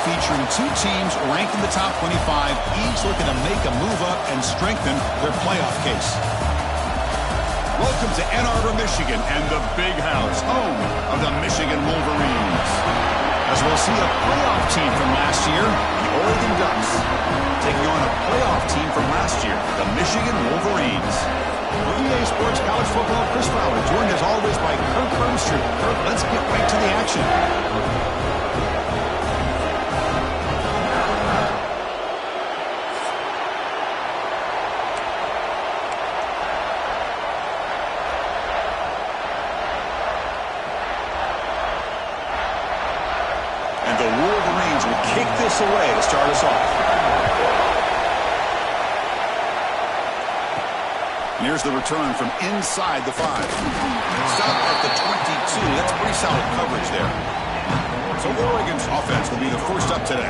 featuring two teams ranked in the top 25, each looking to make a move up and strengthen their playoff case. Welcome to Ann Arbor, Michigan, and the Big House, home of the Michigan Wolverines. As we'll see a playoff team from last year, the Oregon Ducks, taking on a playoff team from last year, the Michigan Wolverines. For EA Sports College Football, Chris Fowler, joined as always by Kirk Hermstrom. Kirk, let's get right to the action. And the Wolverines will kick this away to start us off. Here's the return from inside the 5. Stop at the 22. That's pretty solid coverage there. So Oregon's offense will be the first up today.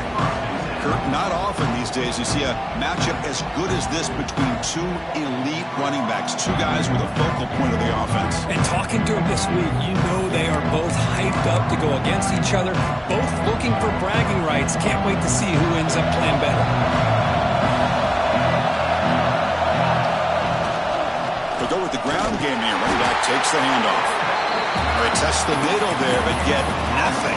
Kurt, not often these days you see a matchup as good as this between two elite running backs, two guys with a focal point of the offense. And talking to them this week, you know they are both hyped up to go against each other, both looking for bragging rights. Can't wait to see who ends up playing better. Go with the ground game here. Running back takes the handoff. They test the middle there, but yet nothing.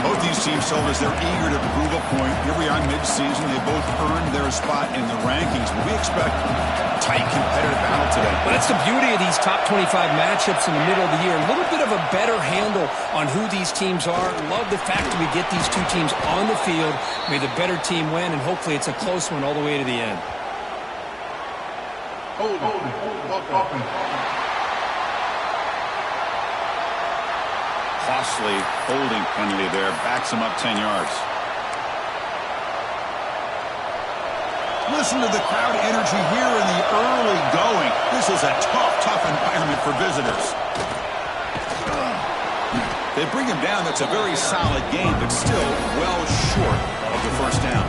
Both these teams told us they're eager to prove a point. Here we are mid-season. They both earned their spot in the rankings. But we expect a tight, competitive battle today. Well, that's the beauty of these top 25 matchups in the middle of the year. A little bit of a better handle on who these teams are. Love the fact that we get these two teams on the field. May the better team win, and hopefully it's a close one all the way to the end. Costly holding penalty there. Backs him up 10 yards. Listen to the crowd energy here in the early going. This is a tough environment for visitors. They bring him down. That's a very solid game, but still well short of the first down.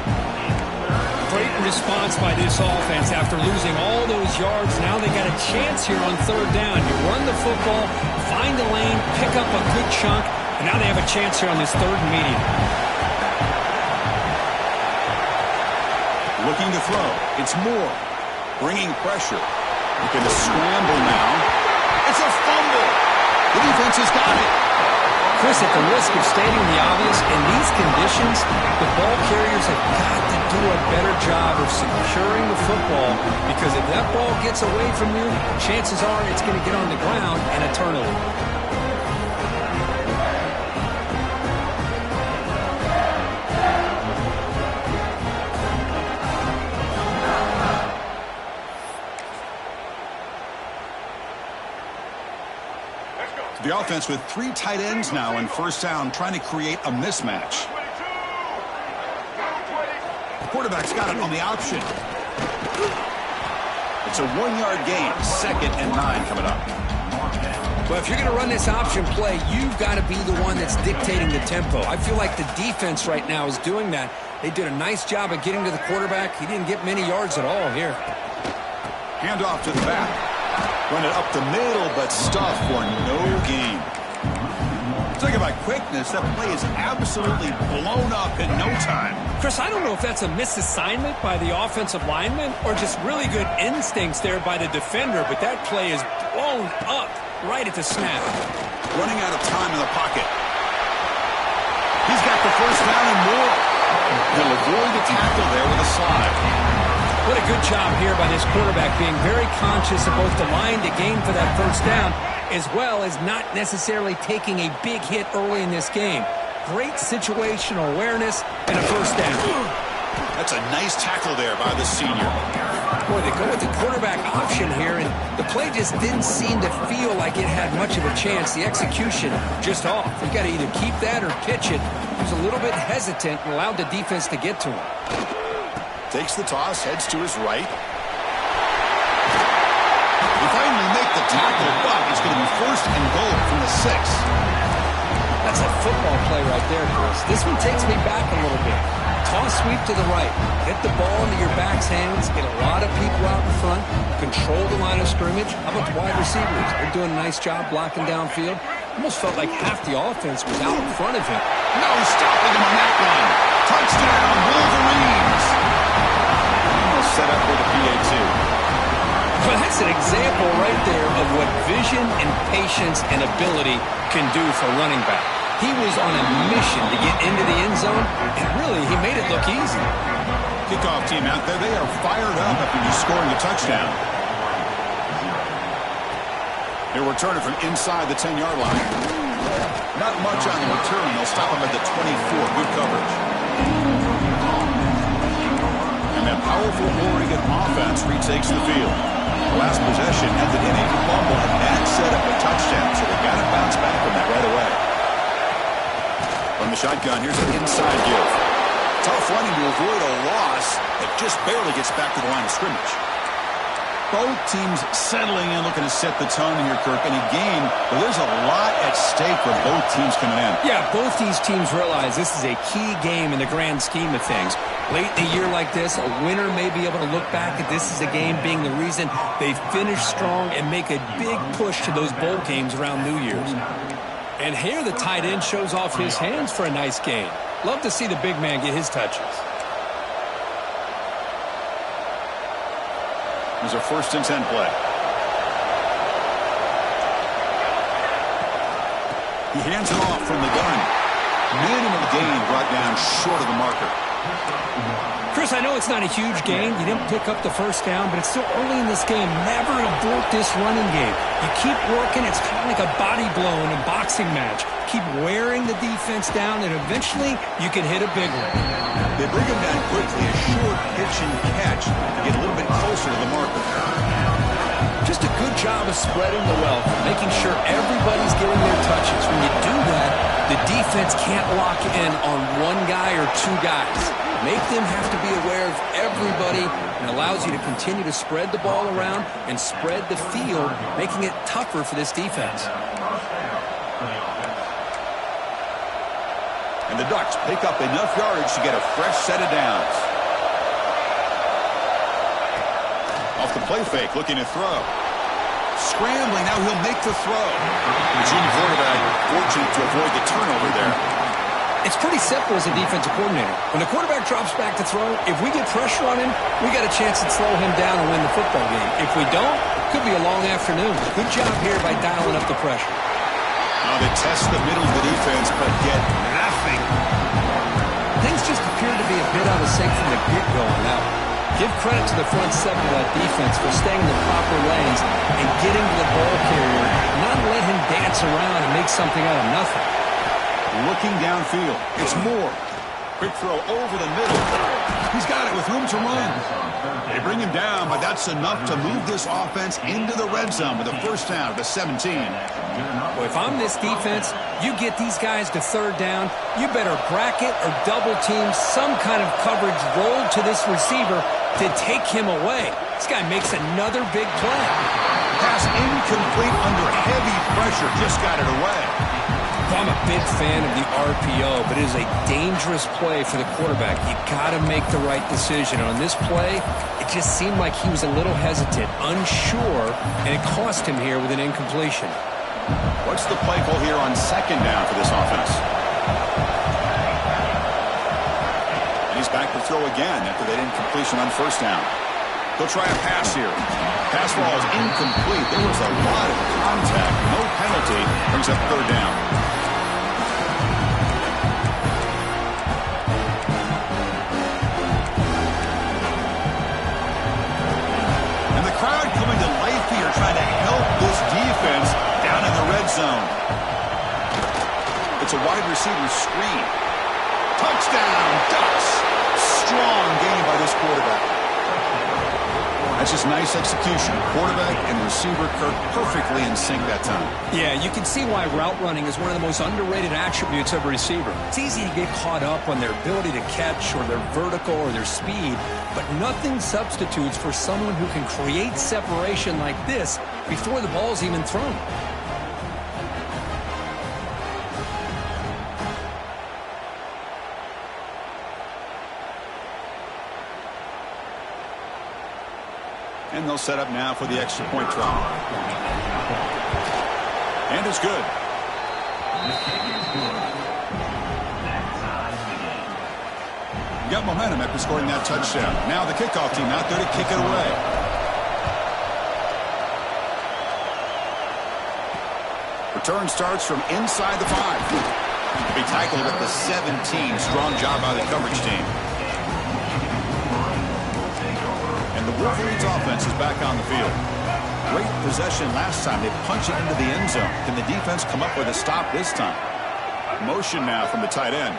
Great response by this offense after losing all those yards. Now they got a chance here on third down. You run the football, find the lane, pick up a good chunk, and now they have a chance here on this third and medium. Looking to throw. It's Moore. Bringing pressure. Looking to scramble now. It's a fumble. The defense has got it. Chris, at the risk of stating the obvious, in these conditions, the ball carriers have got to do a better job of securing the football, because if that ball gets away from you, chances are it's going to get on the ground and a turnover. The offense with 3 tight ends now in first down, trying to create a mismatch. The quarterback's got it on the option. It's a 1-yard gain. 2nd and 9 coming up. Well, if you're going to run this option play, you've got to be the one that's dictating the tempo. I feel like the defense right now is doing that. They did a nice job of getting to the quarterback. He didn't get many yards at all here. Handoff to the back. Run it up the middle, but stuff for no gain. Talking about quickness, that play is absolutely blown up in no time. Chris, I don't know if that's a misassignment by the offensive lineman or just really good instincts there by the defender, but that play is blown up right at the snap. Running out of time in the pocket. He's got the first down and more. He'll avoid the tackle there with a slide. What a good job here by this quarterback, being very conscious of both the line to gain for that first down, as well as not necessarily taking a big hit early in this game. Great situational awareness and a first down. That's a nice tackle there by the senior. Boy, they go with the quarterback option here, and the play just didn't seem to feel like it had much of a chance. The execution just off. You got to either keep that or pitch it. He was a little bit hesitant and allowed the defense to get to him. Takes the toss, heads to his right. He finally make the tackle, but it's going to be 1st and goal from the 6. That's a football play right there, Chris. This one takes me back a little bit. Toss sweep to the right. Get the ball into your back's hands. Get a lot of people out in front. Control the line of scrimmage. How about the wide receivers? They're doing a nice job blocking downfield. Almost felt like half the offense was out in front of him. No stopping him on that one. set up for the PAT. Well, that's an example right there of what vision and patience and ability can do for a running back. He was on a mission to get into the end zone, and really, he made it look easy. Kickoff team out there, they are fired up after just scoring a touchdown. They'll return it from inside the 10-yard line. Not much on the return. They'll stop him at the 24. Good coverage. And that powerful Oregon offense retakes the field. The last possession ended in a fumble, and that set up a touchdown, so they got to bounce back from that right away. From the shotgun, here's an inside give. Tough running to avoid a loss that just barely gets back to the line of scrimmage. Both teams settling in, looking to set the tone here, Kirk. In a game where there's a lot at stake for both teams coming in. Yeah, both these teams realize this is a key game in the grand scheme of things. Late in a year like this, a winner may be able to look back at this as a game being the reason they finish strong and make a big push to those bowl games around New Year's. And here the tight end shows off his hands for a nice game. Love to see the big man get his touches. There's a 1st and 10 play. He hands it off from the gun. Minimal gain brought down short of the marker. Chris, I know it's not a huge gain. You didn't pick up the first down, but it's still early in this game. Never abort this running game. You keep working. It's kind of like a body blow in a boxing match. Keep wearing the defense down, and eventually you can hit a big one. They bring him down quickly. A short pitch and catch to get a little bit closer to the marker. Just a good job of spreading the wealth, making sure everybody's getting their touches. When you do that, the defense can't lock in on one guy or two guys. Make them have to be aware of everybody, and allows you to continue to spread the ball around and spread the field, making it tougher for this defense. And the Ducks pick up enough yardage to get a fresh set of downs. Off the play fake, looking to throw. Scrambling, now he'll make the throw. The junior quarterback fortunate to avoid the turnover there. It's pretty simple as a defensive coordinator. When the quarterback drops back to throw, if we get pressure on him, we got a chance to slow him down and win the football game. If we don't, it could be a long afternoon. Good job here by dialing up the pressure. Now they test the middle of the defense, but get nothing. Things just appear to be a bit out of sync from the get-go on that one. Give credit to the front seven of that defense for staying in the proper lanes and getting to the ball carrier, not let him dance around and make something out of nothing. Looking downfield. It's Moore. Quick throw over the middle. He's got it with room to run. They bring him down, but that's enough to move this offense into the red zone with a first down at the 17. Well, if I'm this defense, you get these guys to third down, you better bracket or double team some kind of coverage roll to this receiver to take him away. This guy makes another big play. Pass incomplete under heavy pressure. Just got it away. I'm a big fan of the RPO, but it is a dangerous play for the quarterback. You got to make the right decision. On this play, it just seemed like he was a little hesitant, unsure, and it cost him here with an incompletion. What's the play call here on second down for this offense? And he's back to throw again after that incompletion on first down. They'll try a pass here. Pass ball is incomplete. There was a lot of contact. No penalty. Brings up third down. Crowd coming to life here, trying to help this defense down in the red zone. It's a wide receiver screen. Touchdown, Ducks. Strong game by this quarterback. That's just nice execution. Quarterback and receiver, Kirk, perfectly in sync that time. Yeah, you can see why route running is one of the most underrated attributes of a receiver. It's easy to get caught up on their ability to catch or their vertical or their speed, but nothing substitutes for someone who can create separation like this before the ball's even thrown. And they'll set up now for the extra point try. And it's good. Got momentum after scoring that touchdown. Now the kickoff team out there to kick it away. Return starts from inside the 5. Be tackled at the 17. Strong job by the coverage team. And the Wolverines offense is back on the field. Great possession last time. They punch it into the end zone. Can the defense come up with a stop this time? Motion now from the tight end.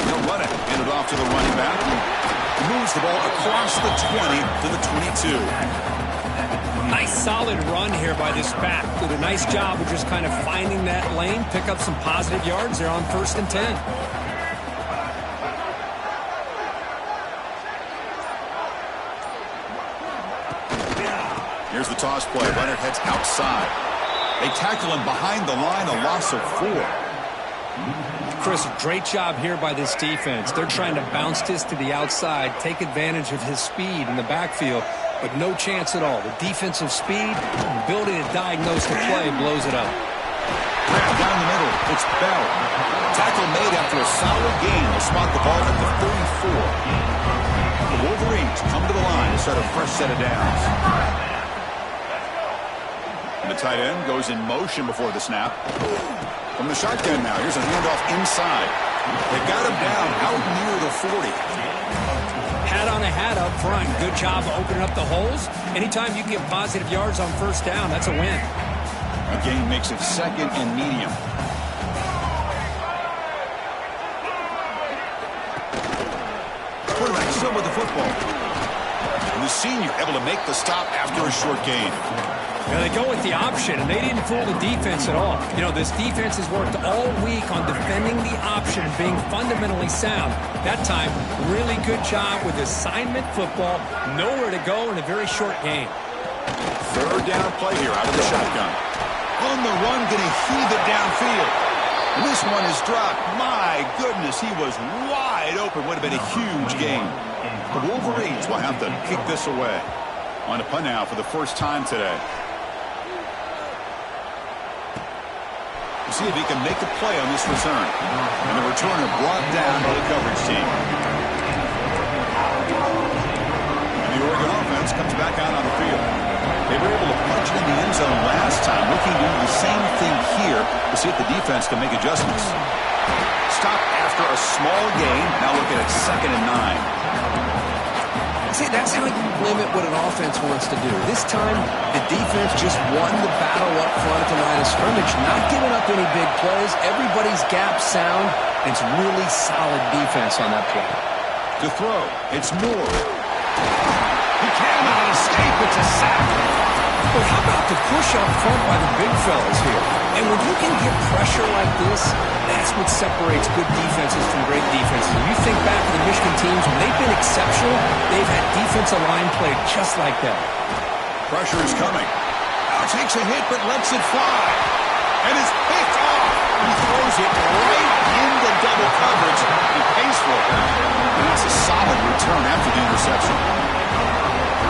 He'll run it. Hand it off to the running back. Moves the ball across the 20 to the 22. Nice solid run here by this back. Did a nice job of just kind of finding that lane, pick up some positive yards there on 1st and 10. Here's the toss play. Runner heads outside. They tackle him behind the line, a loss of 4. Chris, great job here by this defense. They're trying to bounce this to the outside, take advantage of his speed in the backfield, but no chance at all. The defensive speed, ability to diagnose the play, blows it up. Down the middle, it's Bell. Tackle made after a solid gain. Will spot the ball at the 34. The Wolverines come to the line to start a fresh set of downs. And the tight end goes in motion before the snap. From the shotgun now, here's a handoff inside. They got him down out near the 40. Hat on a hat up front. Good job of opening up the holes. Anytime you get positive yards on 1st down, that's a win. The gain makes it 2nd and medium. Quarterback still with the football. And the senior able to make the stop after a short gain. Now they go with the option, and they didn't fool the defense at all. You know, this defense has worked all week on defending the option and being fundamentally sound. That time, really good job with assignment football. Nowhere to go in a very short game. 3rd down play here out of the shotgun. On the run, going to heave it downfield. And this one is dropped. My goodness, he was wide open. Would have been a huge gain. The Wolverines will have to kick this away. On a punt now for the first time today. See if he can make a play on this return. And the returner brought down by the coverage team. And the Oregon offense comes back out on the field. They were able to punch it in the end zone last time. Looking to do the same thing here to see if the defense can make adjustments. Stop after a small gain. Now looking at 2nd and 9. See, that's how you limit what an offense wants to do. This time, the defense just won the battle up front at the line of scrimmage, not giving up any big plays. Everybody's gap sound. It's really solid defense on that play. To throw, it's Moore. He cannot escape. It's a sack. But how about the push up front by the big fellas here? And when you can get pressure like this, that's what separates good defenses from great defenses. When you think back to the Michigan teams, when they've been exceptional, they've had defensive line play just like that. Pressure is coming. Now takes a hit, but lets it fly. And it's picked off. He throws it right into double coverage. He pays for it. And that's a solid return after the interception.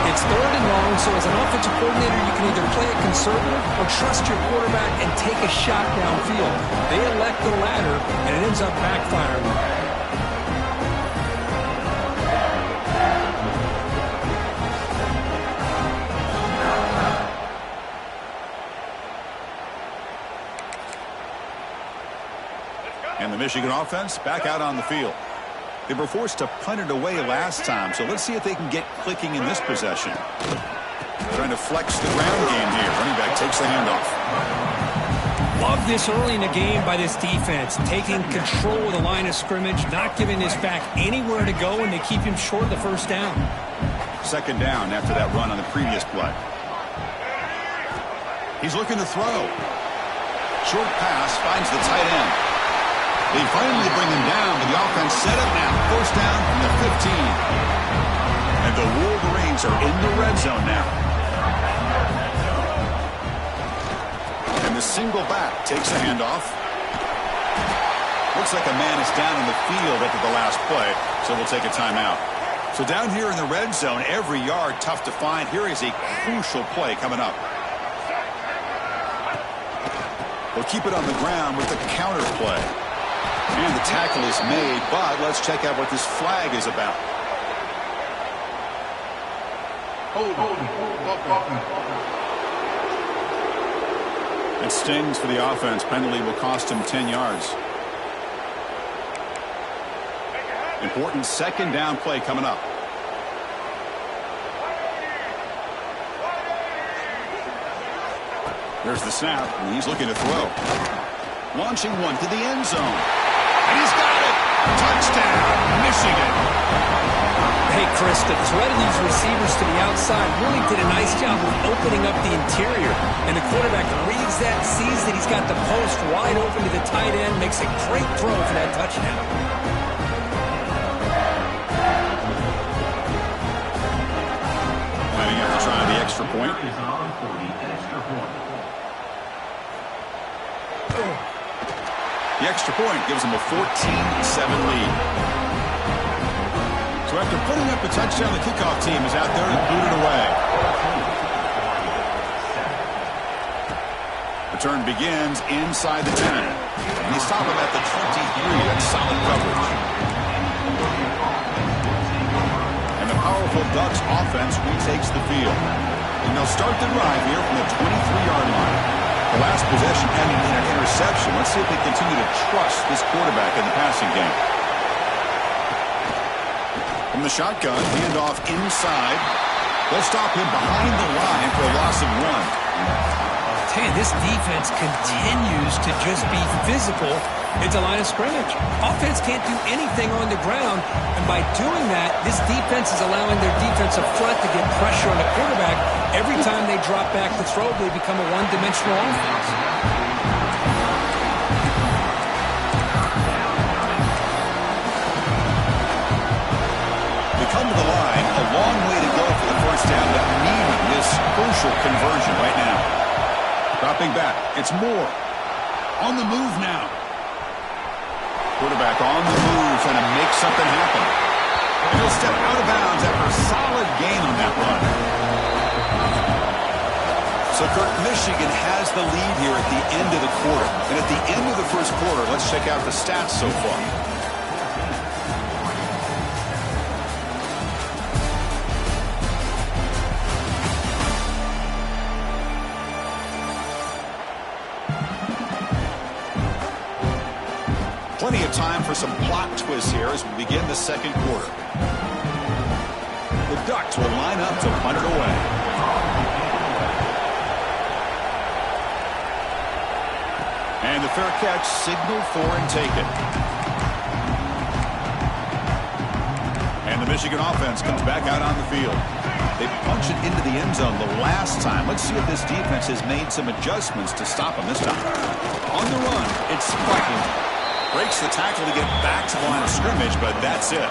It's 3rd and long, so as an offensive coordinator, you can either play it conservative or trust your quarterback and take a shot downfield. They elect the latter, and it ends up backfiring. And the Michigan offense back out on the field. They were forced to punt it away last time, so let's see if they can get clicking in this possession. Trying to flex the ground game here. Running back takes the handoff. Love this early in the game by this defense, taking control of the line of scrimmage, not giving this back anywhere to go, and they keep him short of the 1st down. 2nd down after that run on the previous play. He's looking to throw. Short pass finds the tight end. They finally bring him down, but the offense set up now. 1st down from the 15. And the Wolverines are in the red zone now. And the single back takes the handoff. Looks like a man is down in the field after the last play, so we'll take a timeout. So down here in the red zone, every yard tough to find. Here is a crucial play coming up. They'll keep it on the ground with the counter play. And the tackle is made, but let's check out what this flag is about. It stings for the offense. Penalty will cost him 10 yards. Important second down play coming up. There's the snap, and he's looking to throw. Launching one to the end zone. And he's got it! Touchdown, Michigan! Hey, Chris, the threat of these receivers to the outside really did a nice job of opening up the interior. And the quarterback reads that, sees that he's got the post wide open to the tight end, makes a great throw for that touchdown. Planning out to try the extra point. The extra point gives him a 14-7 lead. So after putting up a touchdown, the kickoff team is out there to boot it away. Return begins inside the 10. And they stop him at the 23. That's solid coverage. And the powerful Ducks offense retakes the field. And they'll start the drive here from the 23-yard line. The last possession ending in an interception. Let's see if they continue to trust this quarterback in the passing game. From the shotgun, handoff inside. They'll stop him behind the line for a loss of 1. I'll tell you, this defense continues to just be physical at the line of scrimmage. Offense can't do anything on the ground, and by doing that, this defense is allowing their defensive front to get pressure on the quarterback. Every time they drop back to throw, they become a one-dimensional offense. They come to the line, a long way to go for the first down, but needing this crucial conversion right now. Dropping back, it's Moore. On the move now. Quarterback on the move, trying to make something happen. And he'll step out of bounds after a solid gain on that run. So, Kirk, Michigan has the lead here at the end of the quarter. And at the end of the first quarter, let's check out the stats so far. Plenty of time for some plot twists here as we begin the second quarter. The Ducks will line up to punt it away. And the fair catch, signal for and take it. And the Michigan offense comes back out on the field. They punch it into the end zone the last time. Let's see if this defense has made some adjustments to stop them this time. On the run, it's Spartan. Breaks the tackle to get back to the line of scrimmage, but that's it.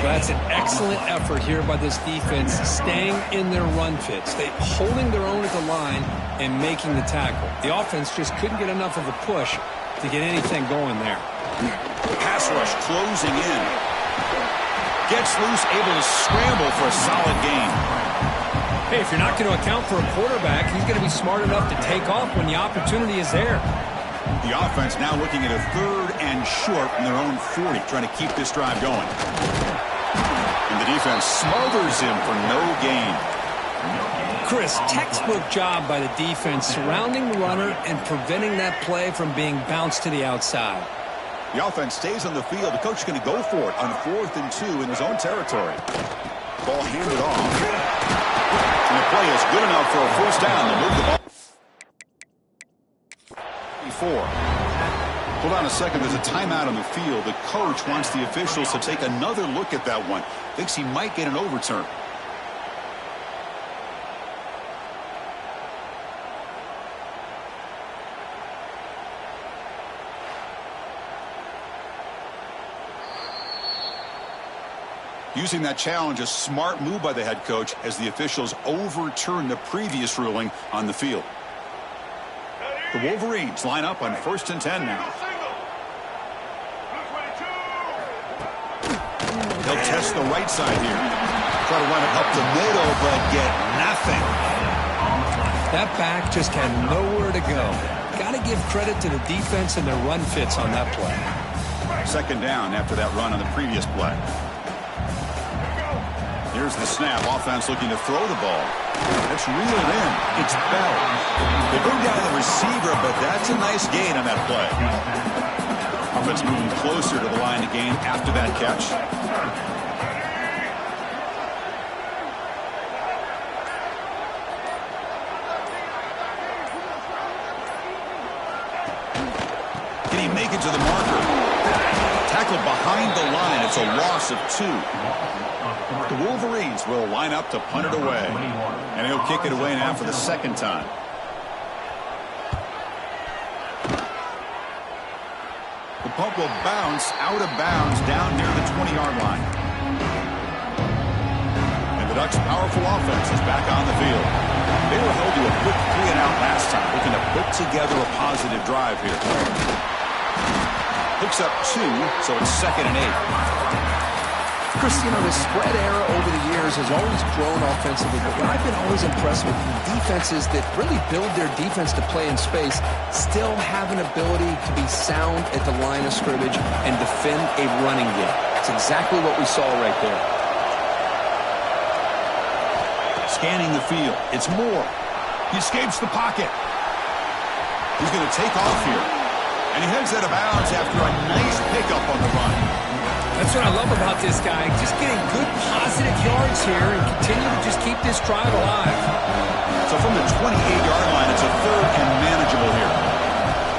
That's an excellent effort here by this defense, staying in their run fits. They holding their own at the line and making the tackle. The offense just couldn't get enough of a push to get anything going there. Pass rush closing in. Gets loose, able to scramble for a solid gain. Hey, if you're not going to account for a quarterback, he's going to be smart enough to take off when the opportunity is there. The offense now looking at a 3rd and short from their own 40, trying to keep this drive going. And the defense smothers him for no gain. Chris, textbook job by the defense surrounding the runner and preventing that play from being bounced to the outside. The offense stays on the field. The coach is going to go for it on 4th and 2 in his own territory. Ball handed off. And the play is good enough for a first down. They'll move the ball. Hold on a second. There's a timeout on the field. The coach wants the officials to take another look at that one. Thinks he might get an overturn. Using that challenge, a smart move by the head coach as the officials overturn the previous ruling on the field. The Wolverines line up on 1st and 10 now. They'll test the right side here. Try to run it up the middle, but get nothing. That back just had nowhere to go. Got to give credit to the defense and their run fits on that play. Second down after that run on the previous play. Here's the snap. Offense looking to throw the ball. It's reeled in. It's Bell. They bring down the receiver, but that's a nice gain on that play. Offense moving closer to the line to gain after that catch. Can he make it to the marker? Tackled behind the line. It's a loss of 2. The Wolverines will line up to punt it away. And he'll kick it away now for the second time. The punt will bounce out of bounds down near the 20-yard line. And the Ducks' powerful offense is back on the field. They were held to a quick 3-and-out last time, looking to put together a positive drive here. Picks up 2, so it's 2nd and 8. Chris, you know, the spread era over the years has always grown offensively, but what I've been always impressed with defenses that really build their defense to play in space still have an ability to be sound at the line of scrimmage and defend a running game. It's exactly what we saw right there. Scanning the field. It's Moore. He escapes the pocket. He's going to take off here. And he heads out of bounds after a nice pickup on the run. That's what I love about this guy. Just getting good positive yards here and continue to just keep this drive alive. So from the 28-yard line, it's a 3rd and manageable here.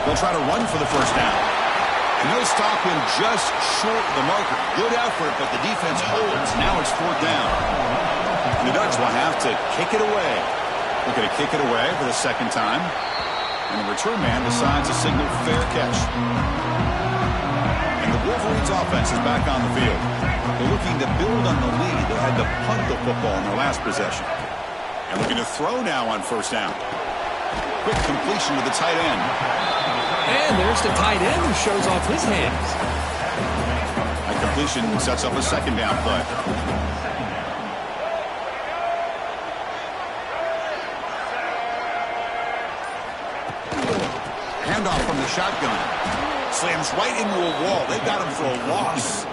They'll try to run for the first down. And they'll stop him just short of the marker. Good effort, but the defense holds. Now it's 4th down. And the Ducks will have to kick it away. They're going to kick it away for the second time. And the return man decides to signal fair catch. And the Wolverines offense is back on the field. They're looking to build on the lead. They had to punt the football in their last possession. And looking to throw now on first down. Quick completion to the tight end. And there's the tight end who shows off his hands. That completion sets up a second down play. Handoff from the shotgun. Slams right into a wall. They got him for a loss.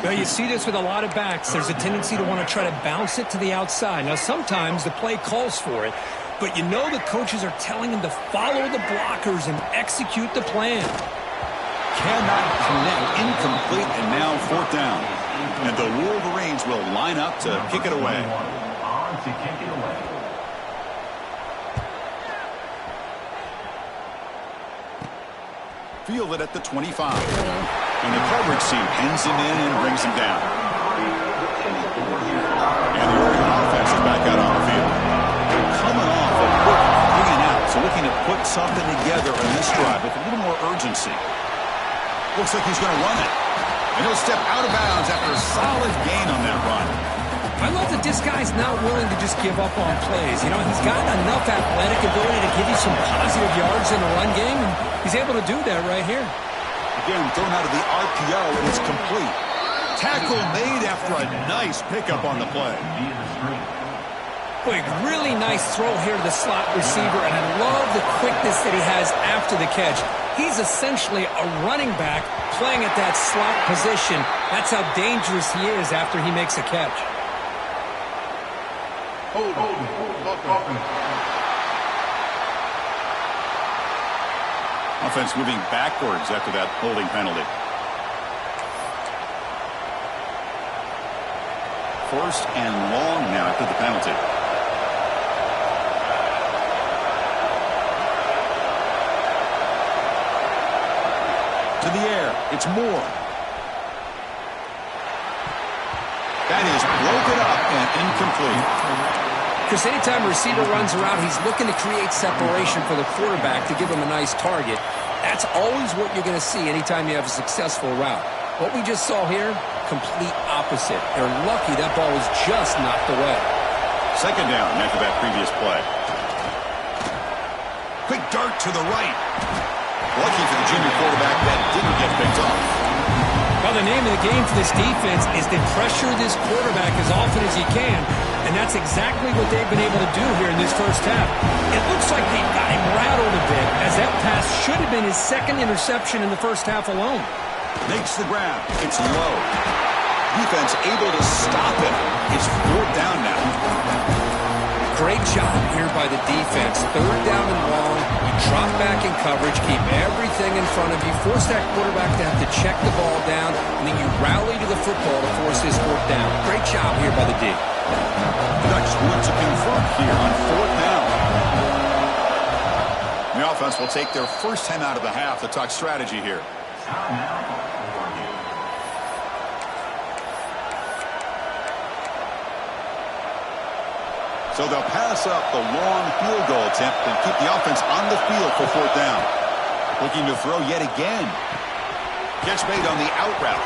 Well, you see this with a lot of backs. There's a tendency to want to try to bounce it to the outside. Now, sometimes the play calls for it, but you know the coaches are telling them to follow the blockers and execute the plan. Cannot connect. Incomplete, and now 4th down. And the Wolverines will line up to kick it away. Field it at the 25. And the coverage team pins him in and brings him down. And the Oregon offense is back out on the field. They're coming off a quick 3-and-out, so looking to put something together on this drive with a little more urgency. Looks like he's going to run it. And he'll step out of bounds after a solid gain on that run. I love that this guy's not willing to just give up on plays. You know, he's got enough athletic ability to give you some positive yards in the run game, and he's able to do that right here. Again, thrown out of the RPO, and it's complete. Tackle made after a nice pickup on the play. Boy, really nice throw here to the slot receiver, and I love the quickness that he has after the catch. He's essentially a running back playing at that slot position. That's how dangerous he is after he makes a catch. Offense moving backwards after that holding penalty. 1st and long now after the penalty. To the air. It's Moore. That is broken up and incomplete. Chris, anytime a receiver runs around, he's looking to create separation for the quarterback to give him a nice target. That's always what you're going to see anytime you have a successful route. What we just saw here, complete opposite. They're lucky that ball was just knocked away. Second down after that previous play. Quick dart to the right. Lucky for the junior quarterback that didn't get picked off. Well, the name of the game for this defense is to pressure this quarterback as often as you can, and that's exactly what they've been able to do here in this first half. It looks like they got him rattled a bit, as that pass should have been his second interception in the first half alone. Makes the grab. It's low. Defense able to stop him. It's 4th down now. Great job here by the defense. 3rd down and long. You drop back in coverage, keep everything in front of you, force that quarterback to have to check the ball down, and then you rally to the football to force this 4th down. Great job here by the D. The Ducks want to convert here on 4th down. The offense will take their first time out of the half to talk strategy here. So they'll pass up the long field goal attempt and keep the offense on the field for 4th down. Looking to throw yet again. Catch made on the out route.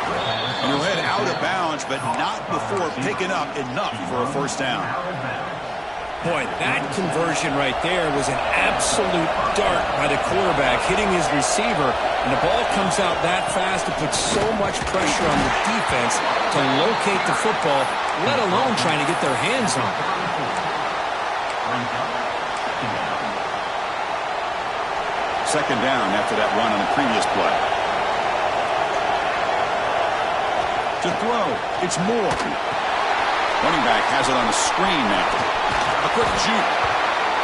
And he'll head out of bounds, but not before picking up enough for a 1st down. Boy, that conversion right there was an absolute dart by the quarterback, hitting his receiver, and the ball comes out that fast to put so much pressure on the defense to locate the football, let alone trying to get their hands on it. 2nd down after that run on the previous play. To throw, it's Moore. Running back has it on the screen now. A quick juke.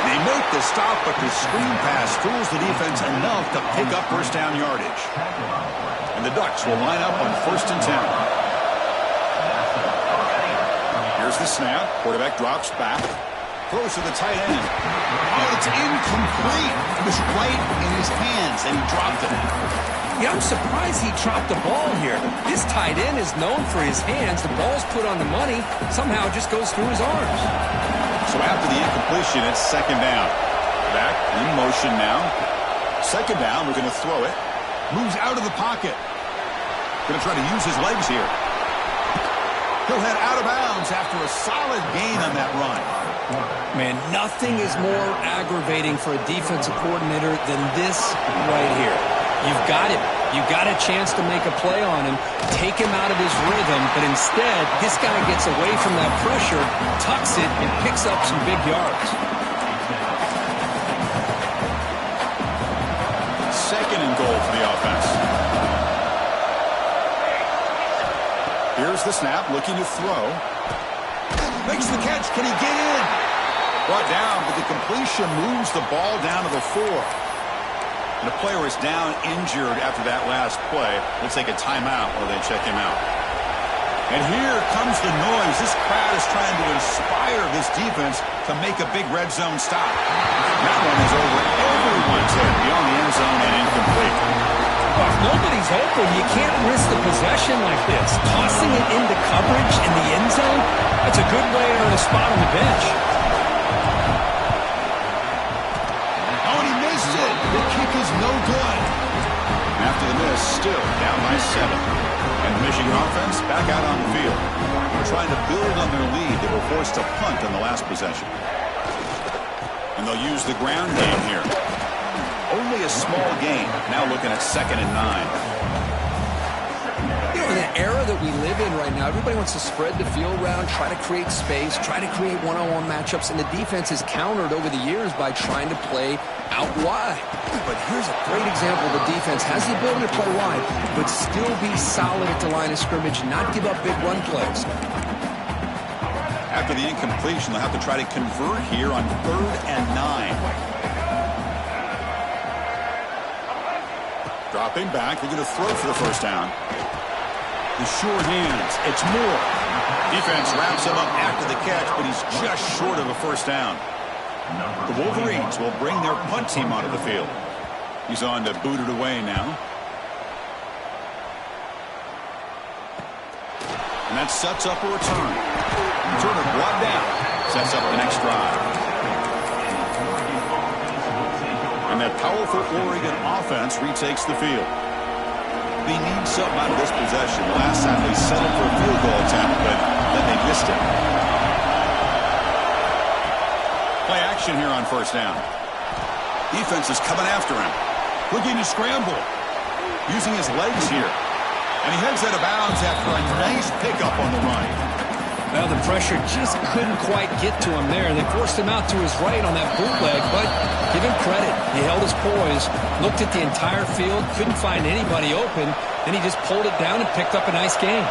They make the stop, but the screen pass fools the defense enough to pick up 1st down yardage. And the Ducks will line up on 1st and 10. Here's the snap. Quarterback drops back. Throws to the tight end. Oh, it's incomplete. It was right in his hands, and he dropped it. Yeah, I'm surprised he dropped the ball here. This tight end is known for his hands. The ball's put on the money. Somehow it just goes through his arms. So after the incompletion, it's 2nd down. Back in motion now. 2nd down, we're going to throw it. Moves out of the pocket. Going to try to use his legs here. He'll head out of bounds after a solid gain on that run. Man, nothing is more aggravating for a defensive coordinator than this right here. You've got him. You've got a chance to make a play on him, take him out of his rhythm, but instead, this guy gets away from that pressure, tucks it, and picks up some big yards. 2nd and goal for the offense. Here's the snap, looking to throw. Makes the catch. Can he get in? Brought down, but the completion moves the ball down to the 4. And the player is down injured after that last play. Let's take a timeout while they check him out. And here comes the noise. This crowd is trying to inspire this defense to make a big red zone stop. That one is over everyone's head beyond the end zone and incomplete. Well, if nobody's open, you can't risk the possession like this. Tossing it into coverage in the end zone, that's a good way to earn a spot on the bench. Oh, and he missed it. The kick is no good. After the miss, still down by 7. And the Michigan offense back out on the field. They're trying to build on their lead. They were forced to punt on the last possession. And they'll use the ground game here. Only a small gain. Now looking at 2nd and 9. You know, in the era that we live in right now, everybody wants to spread the field around, try to create space, try to create one-on-one matchups, and the defense is countered over the years by trying to play out wide. But here's a great example. The defense has the ability to play wide, but still be solid at the line of scrimmage, not give up big run plays. After the incompletion, they'll have to try to convert here on 3rd and 9. Dropping back, they're going to throw for the 1st down. The short hands, it's Moore. Defense wraps him up after the catch, but he's just short of a 1st down. The Wolverines will bring their punt team onto the field. He's on to boot it away now. And that sets up a return. Returner brought down. Sets up the next drive. And that powerful Oregon offense retakes the field. They need something out of this possession. The last time they settled for a field goal attempt, but then they missed it. Play action here on 1st down. Defense is coming after him. Looking to scramble. Using his legs here. And he heads out of bounds after a nice pickup on the run. Well, the pressure just couldn't quite get to him there. They forced him out to his right on that bootleg, but give him credit. He held his poise, looked at the entire field, couldn't find anybody open, and he just pulled it down and picked up a nice gain.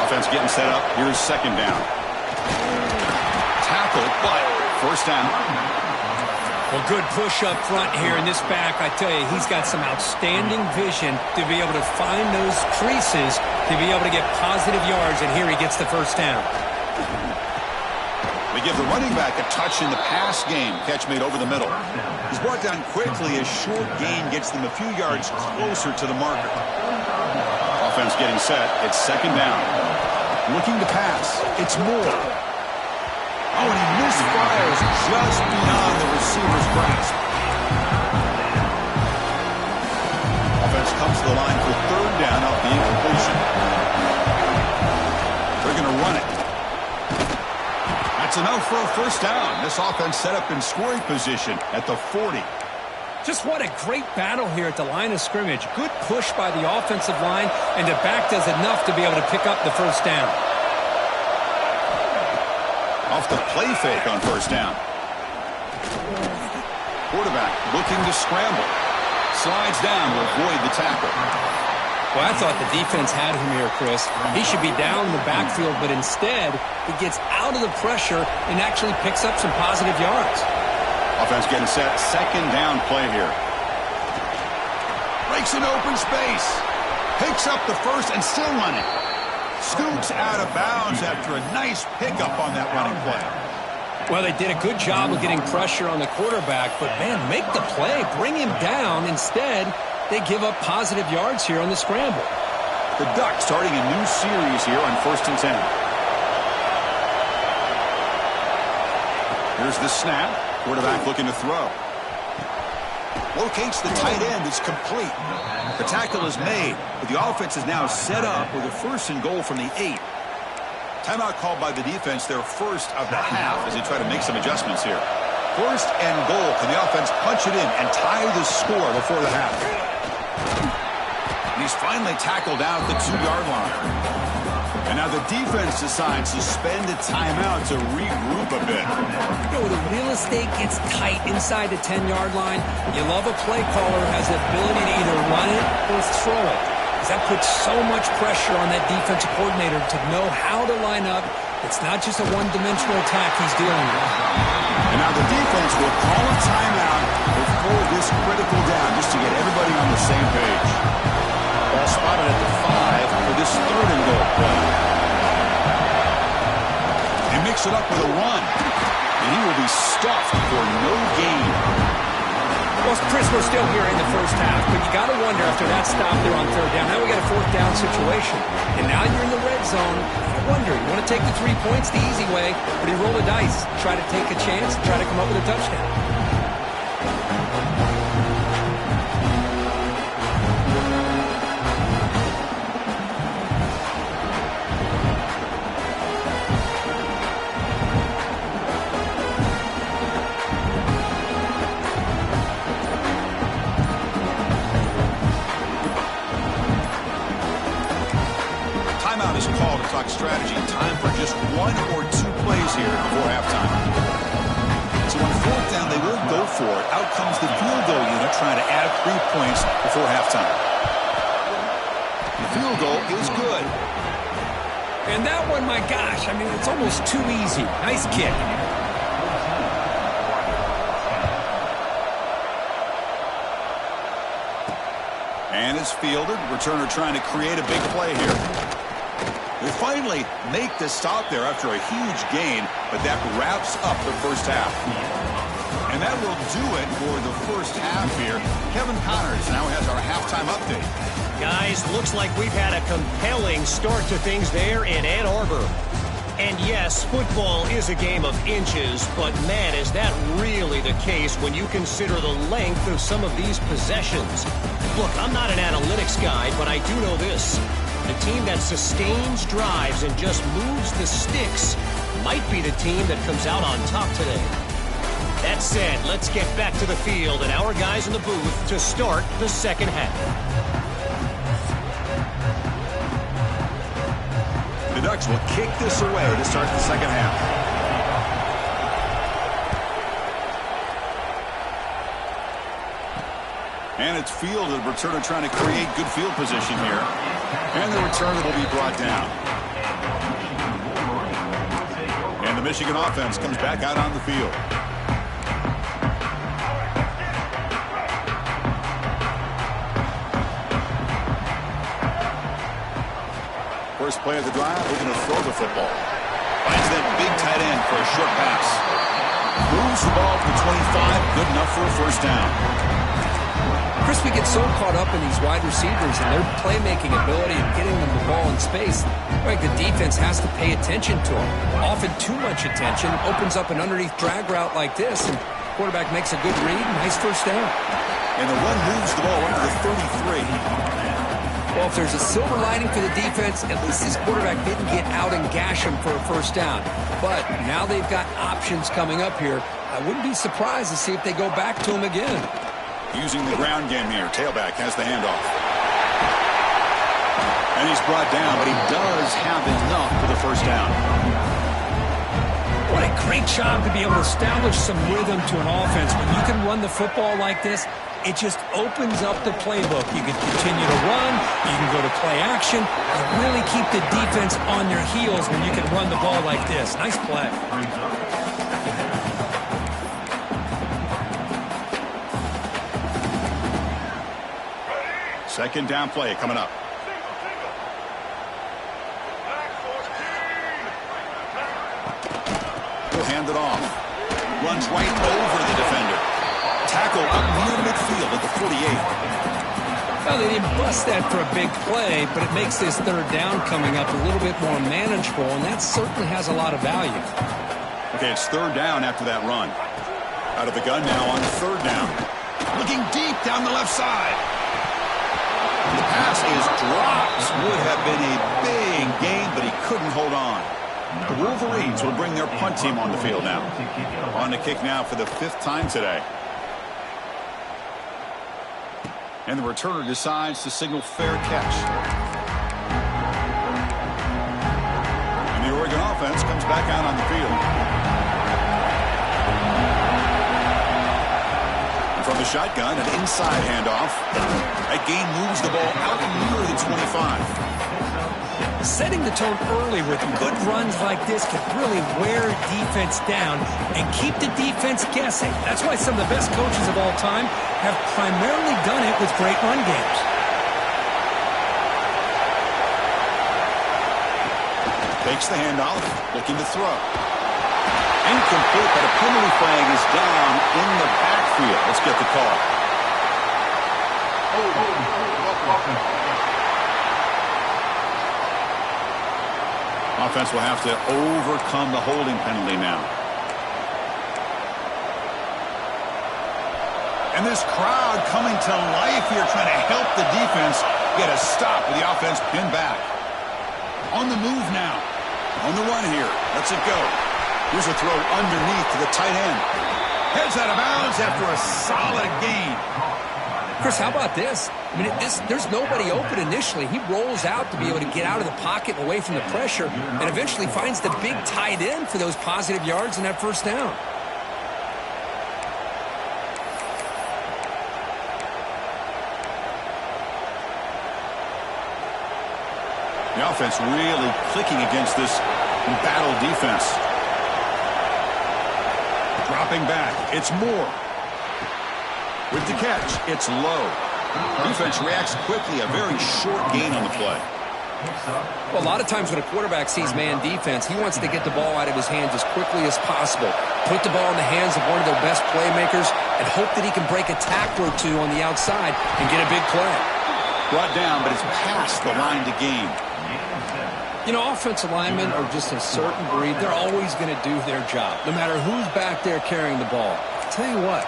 Offense getting set up. Here's second down. Tackle, but first down. Well, good push up front here in this back. I tell you, he's got some outstanding vision to be able to find those creases, to be able to get positive yards, and here he gets the first down. They give the running back a touch in the pass game. Catch made over the middle. He's brought down quickly as short gain gets them a few yards closer to the marker. Offense getting set. It's second down. Looking to pass. It's Moore. Oh, and he misfires just beyond the receiver's grasp. Offense comes to the line for third down off the incompletion. They're going to run it. That's enough for a first down. This offense set up in scoring position at the 40. Just what a great battle here at the line of scrimmage. Good push by the offensive line, and the back does enough to be able to pick up the first down. Off the play fake on first down. Quarterback looking to scramble. Slides down to avoid the tackle. Well, I thought the defense had him here, Chris. He should be down in the backfield, but instead, he gets out of the pressure and actually picks up some positive yards. Offense getting set. Second down play here. Breaks an open space. Picks up the first and still running. Scoots out of bounds after a nice pickup on that running play. Well, they did a good job of getting pressure on the quarterback, but, man, make the play. Bring him down. Instead, they give up positive yards here on the scramble. The Ducks starting a new series here on 1st and 10. Here's the snap. Quarterback looking to throw. Locates the tight end. It's complete. The tackle is made, but the offense is now set up with a 1st and goal from the 8. Timeout called by the defense, their first of the half, as they try to make some adjustments here. 1st and goal. Can the offense punch it in and tie the score before the half? And he's finally tackled down at the 2-yard line. And now the defense decides to spend a timeout to regroup a bit. You know, the real estate gets tight inside the 10-yard line. You love a play caller who has the ability to either run it or throw it. Because that puts so much pressure on that defensive coordinator to know how to line up. It's not just a one-dimensional attack he's dealing with. And now the defense will call a timeout before this critical down just to get everybody on the same page. Ball spotted at the 5 for this 3rd and goal play. They mix it up with a run, and he will be stuffed for no gain. Well, Chris, we're still here in the first half, but you got to wonder after that stop there on 3rd down. Now we got a 4th down situation, and now you're in the red zone. I wonder, you want to take the 3 points the easy way, or do you roll the dice, try to take a chance, and try to come up with a touchdown? Strategy. Time for just 1 or 2 plays here before halftime. So on 4th down, they will go for it. Out comes the field goal unit trying to add 3 points before halftime. The field goal is good. And that one, my gosh, I mean, it's almost too easy. Nice kick. And it's fielded. Returner trying to create a big play here. They finally make the stop there after a huge gain, but that wraps up the first half. And that will do it for the first half here. Kevin Connors now has our halftime update. Guys, looks like we've had a compelling start to things there in Ann Arbor. And yes, football is a game of inches, but man, is that really the case when you consider the length of some of these possessions. Look, I'm not an analytics guy, but I do know this. The team that sustains drives and just moves the sticks might be the team that comes out on top today. That said, let's get back to the field and our guys in the booth to start the second half. defense will kick this away to start the second half. And it's fielded. Returner trying to create good field position here. And the returner will be brought down. And the Michigan offense comes back out on the field. First play of the drive, looking to throw the football. Finds that big tight end for a short pass. Moves the ball to the 25, good enough for a first down. Chris, we get so caught up in these wide receivers and their playmaking ability and getting them the ball in space. Like the defense has to pay attention to them. Often too much attention opens up an underneath drag route like this, and quarterback makes a good read. Nice first down. And the run moves the ball into the 33. Well, if there's a silver lining for the defense, at least this quarterback didn't get out and gash him for a first down. But now they've got options coming up here. I wouldn't be surprised to see if they go back to him again. Using the ground game here. Tailback has the handoff. And he's brought down, but he does have enough for the first down. What a great job to be able to establish some rhythm to an offense. When you can run the football like this, it just opens up the playbook. You can continue to run. You can go to play action. You really keep the defense on your heels when you can run the ball like this. Nice play. Second down play coming up. He'll hand it off. Runs right over the defender. Tackle up near midfield at the 48. Well, they didn't bust that for a big play, but it makes this third down coming up a little bit more manageable, and that certainly has a lot of value. Okay, it's third down after that run. Out of the gun now on third down. Looking deep down the left side. The pass is dropped. Would have been a big gain, but he couldn't hold on. The Wolverines will bring their punt team on the field now. On the kick now for the 5th time today. And the returner decides to signal fair catch. And the Oregon offense comes back out on the field. And from the shotgun, an inside handoff. That gain moves the ball out near the 25. Setting the tone early with good runs like this can really wear defense down and keep the defense guessing. That's why some of the best coaches of all time have primarily done it with great run games. Takes the handoff, looking to throw. Incomplete, but a penalty flag is down in the backfield. Let's get the call. Offense will have to overcome the holding penalty now. And this crowd coming to life here, trying to help the defense get a stop with the offense pinned back. On the move now. On the run here. Lets it go. Here's a throw underneath to the tight end. Heads out of bounds after a solid gain. Chris, how about this? I mean, there's nobody open initially. He rolls out to be able to get out of the pocket and away from the pressure, and eventually finds the big tight end for those positive yards in that first down. The offense really clicking against this embattled defense. Dropping back. It's Moore. With the catch, it's low. Defense reacts quickly, a very short gain on the play. Well, a lot of times when a quarterback sees man defense, he wants to get the ball out of his hands as quickly as possible. Put the ball in the hands of one of their best playmakers and hope that he can break a tackle or two on the outside and get a big play. Brought down, but it's past the line to gain. You know, offensive linemen are just a certain breed. They're always going to do their job, no matter who's back there carrying the ball. I'll tell you what.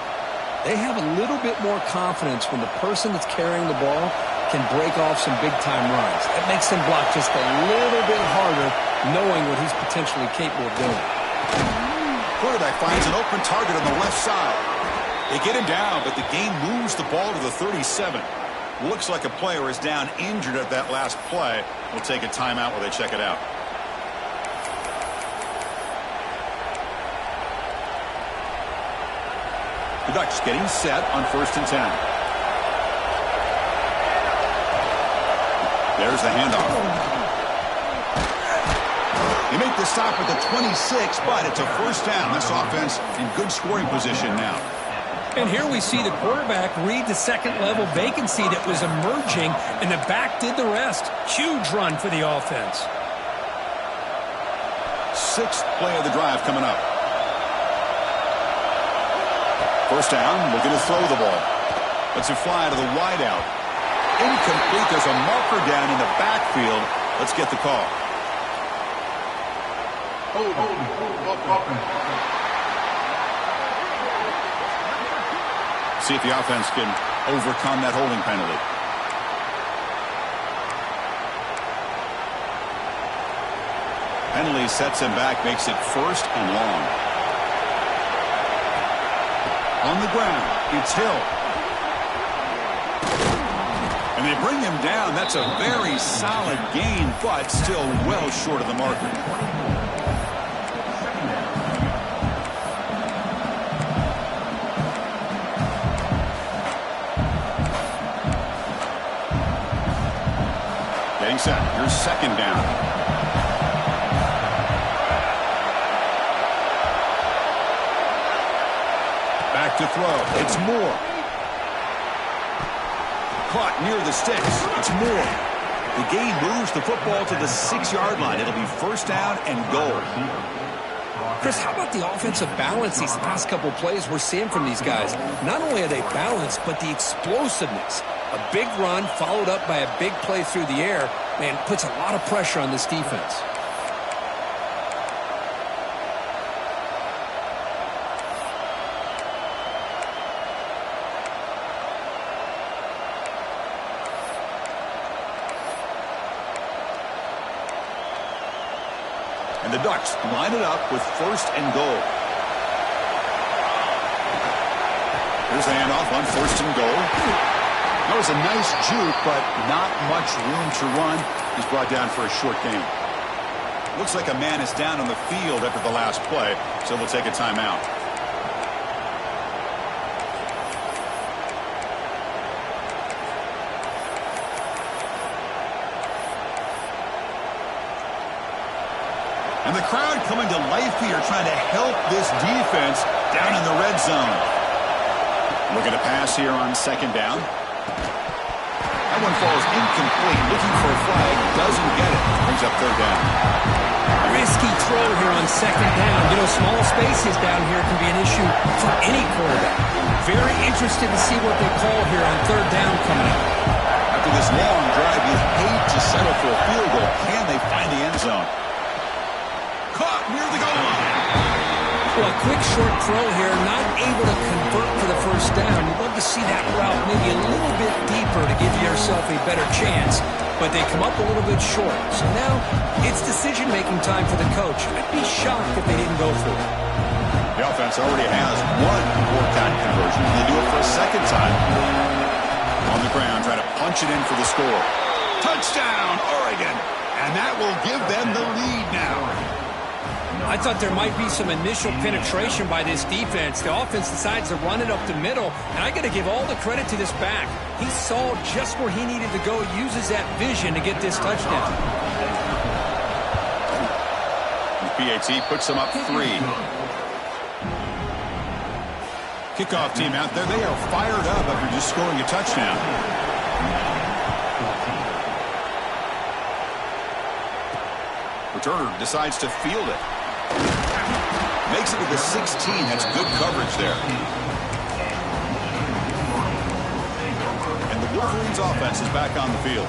They have a little bit more confidence when the person that's carrying the ball can break off some big-time runs. That makes them block just a little bit harder, knowing what he's potentially capable of doing. Quarterback finds an open target on the left side. They get him down, but the gain moves the ball to the 37. Looks like a player is down injured at that last play. We'll take a timeout while they check it out. The Ducks getting set on 1st and 10. There's the handoff. They make the stop at the 26, but it's a 1st down. This offense in good scoring position now. And here we see the quarterback read the second-level vacancy that was emerging, and the back did the rest. Huge run for the offense. 6th play of the drive coming up. 1st down, looking to throw the ball. Lets it fly to the wideout. Incomplete. There's a marker down in the backfield. Let's get the call. See if the offense can overcome that holding penalty. Penalty sets him back, makes it 1st and long. On the ground, it's Hill. And they bring him down. That's a very solid gain, but still well short of the marker. Getting set. Here's 2nd down. Back to throw. It's Moore. Caught near the sticks. It's Moore. The gain moves the football to the 6-yard line. It'll be 1st down and goal. Chris, how about the offensive balance these past couple plays we're seeing from these guys? Not only are they balanced, but the explosiveness. A big run followed up by a big play through the air, man, puts a lot of pressure on this defense. And the Ducks line it up with 1st and goal. Here's the handoff on 1st and goal. That was a nice juke, but not much room to run. He's brought down for a short gain. Looks like a man is down on the field after the last play, so we'll take a timeout. And the crowd coming to life here, trying to help this defense down in the red zone. Looking to pass here on 2nd down. That one falls incomplete. Looking for a flag. Doesn't get it. Brings up 3rd down. Risky throw here on 2nd down. You know, small spaces down here can be an issue for any quarterback. Very interested to see what they call here on 3rd down coming up. After this long drive, you hate to settle for a field goal. Can they find the end zone? Caught near the goal line. Well, a quick short throw here, not able to convert for the 1st down. You'd love to see that route maybe a little bit deeper to give yourself a better chance, but they come up a little bit short. So now it's decision-making time for the coach. I'd be shocked if they didn't go for it. The offense already has one four-count conversion. They do it for a 2nd time. On the ground, trying to punch it in for the score. Touchdown, Oregon! And that will give them the lead now. I thought there might be some initial penetration by this defense. The offense decides to run it up the middle, and I got to give all the credit to this back. He saw just where he needed to go, uses that vision to get this touchdown. The PAT puts them up 3. Kickoff team out there, they are fired up after just scoring a touchdown. Returner decides to field it. Makes it to the 16. That's good coverage there. And the Wolverines offense is back on the field.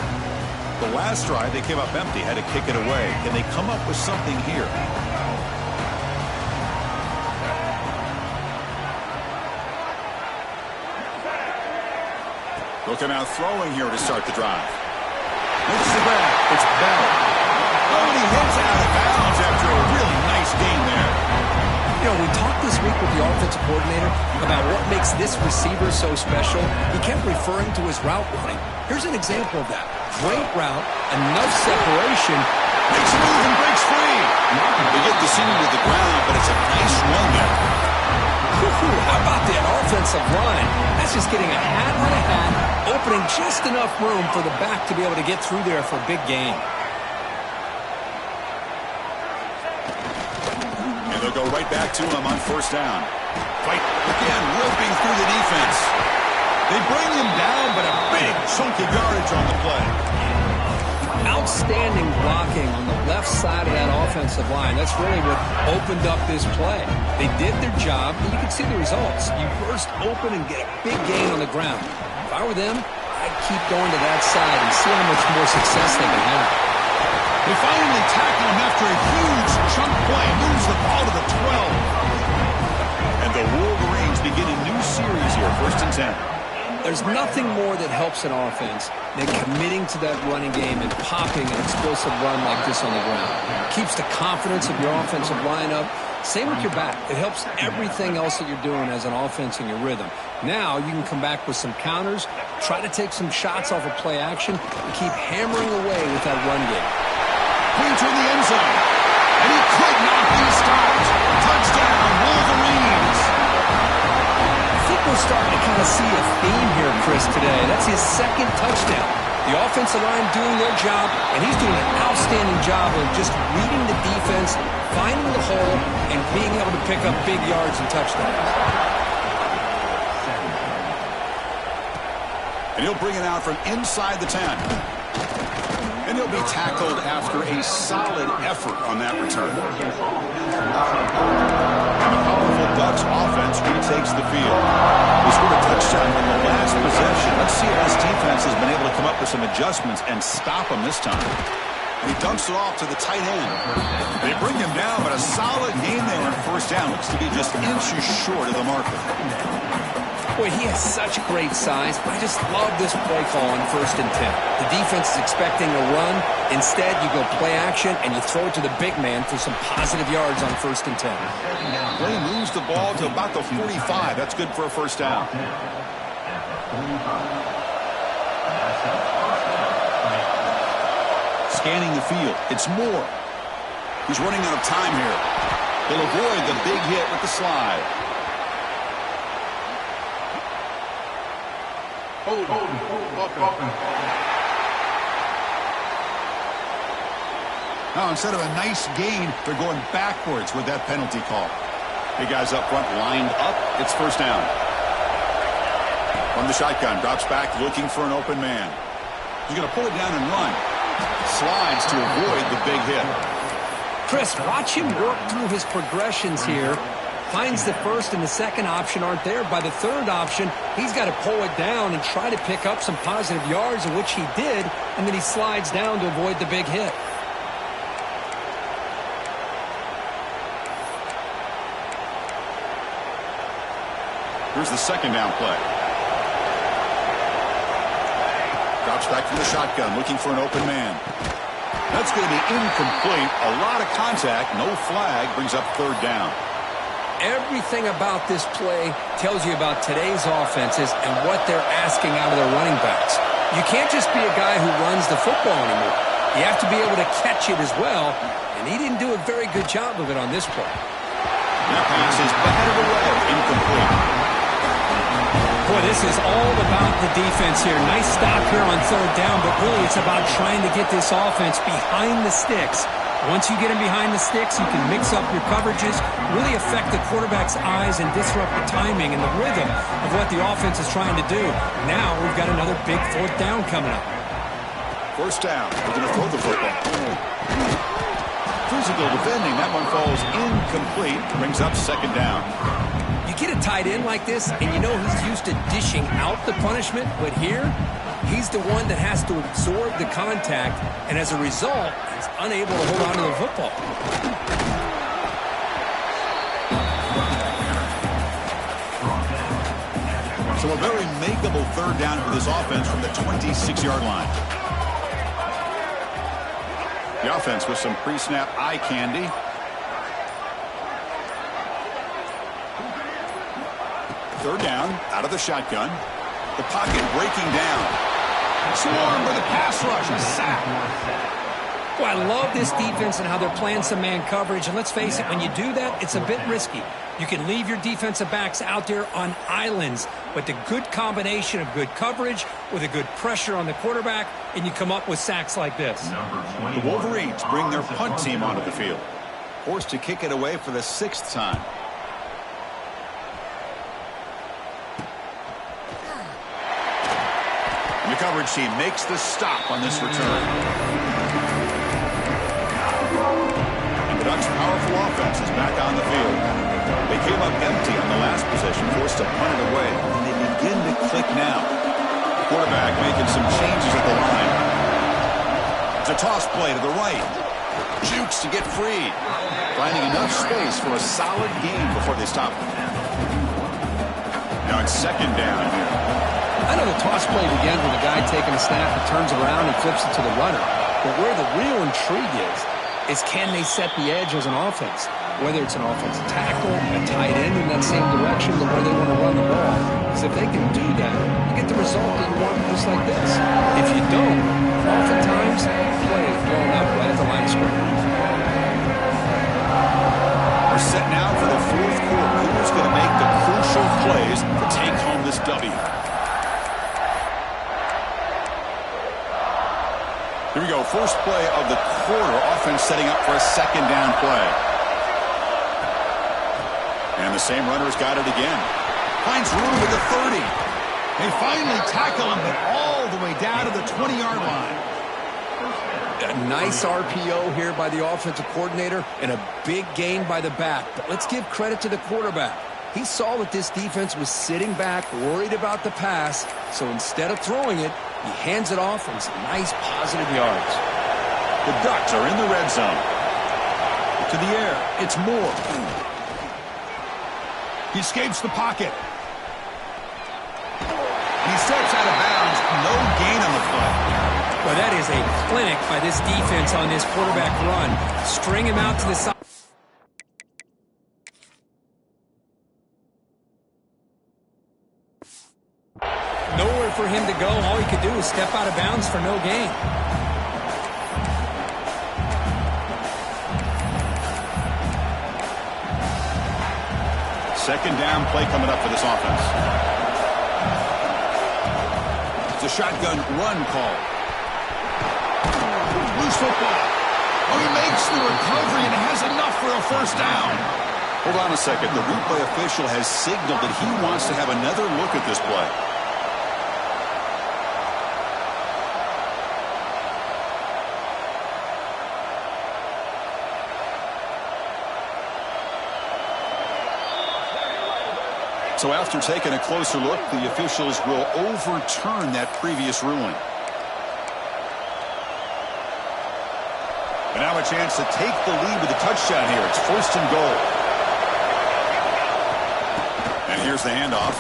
The last drive, they came up empty, had to kick it away. Can they come up with something here? Looking out throwing here to start the drive. Makes the grab. It's Bell. Oh, and he hits out of bounds after a really nice game there. You know, we talked this week with the offensive coordinator about what makes this receiver so special. He kept referring to his route running. Here's an example of that. Great route, enough separation. Makes a move and breaks free. They get the center to the ground, but it's a nice run there. How about that offensive line? That's just getting a hat on a hat, opening just enough room for the back to be able to get through there for a big gain. And they'll go right back to him on first down. Fight again, ripping through the defense. They bring him down, but a big chunk of yardage on the play. Outstanding blocking on the left side of that offensive line. That's really what opened up this play. They did their job, and you can see the results. You burst open and get a big gain on the ground. If I were them, I'd keep going to that side and see how much more success they can have. They finally tackle him after a huge chunk play. Moves the ball to the 12. And the Wolverines begin a new series here, 1st and 10. There's nothing more that helps an offense than committing to that running game and popping an explosive run like this on the ground. Keeps the confidence of your offensive line up. Same with your back. It helps everything else that you're doing as an offense in your rhythm. Now you can come back with some counters, try to take some shots off of play action, and keep hammering away with that run game. Pointer in the end zone. And he could not be stopped. Touchdown, Wolverines. We're starting to kind of see a theme here, Chris, today. That's his 2nd touchdown. The offensive line doing their job, and he's doing an outstanding job of just reading the defense, finding the hole, and being able to pick up big yards and touchdowns. And he'll bring it out from inside the 10. And he'll be tackled after a solid effort on that return. Ducks offense retakes the field. They scored a touchdown in the last possession. Let's see if this defense has been able to come up with some adjustments and stop him this time. And he dumps it off to the tight end. They bring him down, but a solid gain there on first down. Looks to be just inches short of the marker. Boy, he has such great size. I just love this play call on 1st and 10. The defense is expecting a run. Instead, you go play action, and you throw it to the big man for some positive yards on 1st and 10. They moves the ball to about the 45. That's good for a first down. Scanning the field. It's Moore. He's running out of time here. He'll avoid the big hit with the slide. Now, instead of a nice gain, they're going backwards with that penalty call. Big guys up front lined up. It's first down. From the shotgun, drops back looking for an open man. He's going to pull it down and run. Slides to avoid the big hit. Chris, watch him work through his progressions here. Finds the 1st and the 2nd option aren't there. By the 3rd option, he's got to pull it down and try to pick up some positive yards, which he did, and then he slides down to avoid the big hit. Here's the 2nd down play. Drops back from the shotgun, looking for an open man. That's going to be incomplete. A lot of contact, no flag, brings up 3rd down. Everything about this play tells you about today's offenses and what they're asking out of their running backs. You can't just be a guy who runs the football anymore. You have to be able to catch it as well, and he didn't do a very good job of it on this play. That pass is batted away, incomplete. Boy, this is all about the defense here. Nice stop here on 3rd down, but really it's about trying to get this offense behind the sticks. Once you get him behind the sticks, you can mix up your coverages, really affect the quarterback's eyes and disrupt the timing and the rhythm of what the offense is trying to do. Now we've got another big 4th down coming up. First down. We're going to throw the football. Physical defending. That one falls incomplete. Brings up 2nd down. You get a tight end like this, and you know he's used to dishing out the punishment, but here, he's the one that has to absorb the contact, and as a result, he's unable to hold on to the football. So a very makeable 3rd down for this offense from the 26-yard line. The offense with some pre-snap eye candy. Third down, out of the shotgun. The pocket breaking down. Swarm with a pass rush, a sack. Well, I love this defense and how they're playing some man coverage. And let's face it, when you do that, it's a bit risky. You can leave your defensive backs out there on islands, but the good combination of good coverage with a good pressure on the quarterback, and you come up with sacks like this. The Wolverines bring their punt team onto the field. Forced to kick it away for the 6th time. And the coverage team makes the stop on this return. And the Ducks' powerful offense is back on the field. They came up empty on the last possession, forced to punt it away, and they begin to click now. The quarterback making some changes at the line. It's a toss play to the right. Jukes to get free. Finding enough space for a solid gain before they stop him. Now it's 2nd down here. I know the toss play begins with a guy taking a snap and turns around and flips it to the runner. But where the real intrigue is can they set the edge as an offense? Whether it's an offensive tackle, a tight end in that same direction to where they want to run the ball. Because if they can do that, you get the result that you want just like this. If you don't, oftentimes, play is blown up right at the line of scrimmage. We're set now for the 4th quarter. Who's going to make the crucial plays to take home this W? Here we go. First play of the quarter. Offense setting up for a 2nd down play. And the same runner's got it again. Finds room at the 30. They finally tackle him, but all the way down to the 20-yard line. A nice RPO here by the offensive coordinator and a big gain by the back. But let's give credit to the quarterback. He saw that this defense was sitting back, worried about the pass. So instead of throwing it, he hands it off and some nice positive yards. The Ducks are in the red zone. To the air. It's Moore. He escapes the pocket. He steps out of bounds. No gain on the play. Well, that is a clinic by this defense on this quarterback run. String him out to the side. Nowhere for him to go. All he could do was step out of bounds for no gain. Second down play coming up for this offense. It's a shotgun run call. Loose football. Oh, he makes the recovery and has enough for a 1st down. Hold on a second. The replay official has signaled that he wants to have another look at this play. So after taking a closer look, the officials will overturn that previous ruling. And now a chance to take the lead with a touchdown here. It's 1st and goal. And here's the handoff.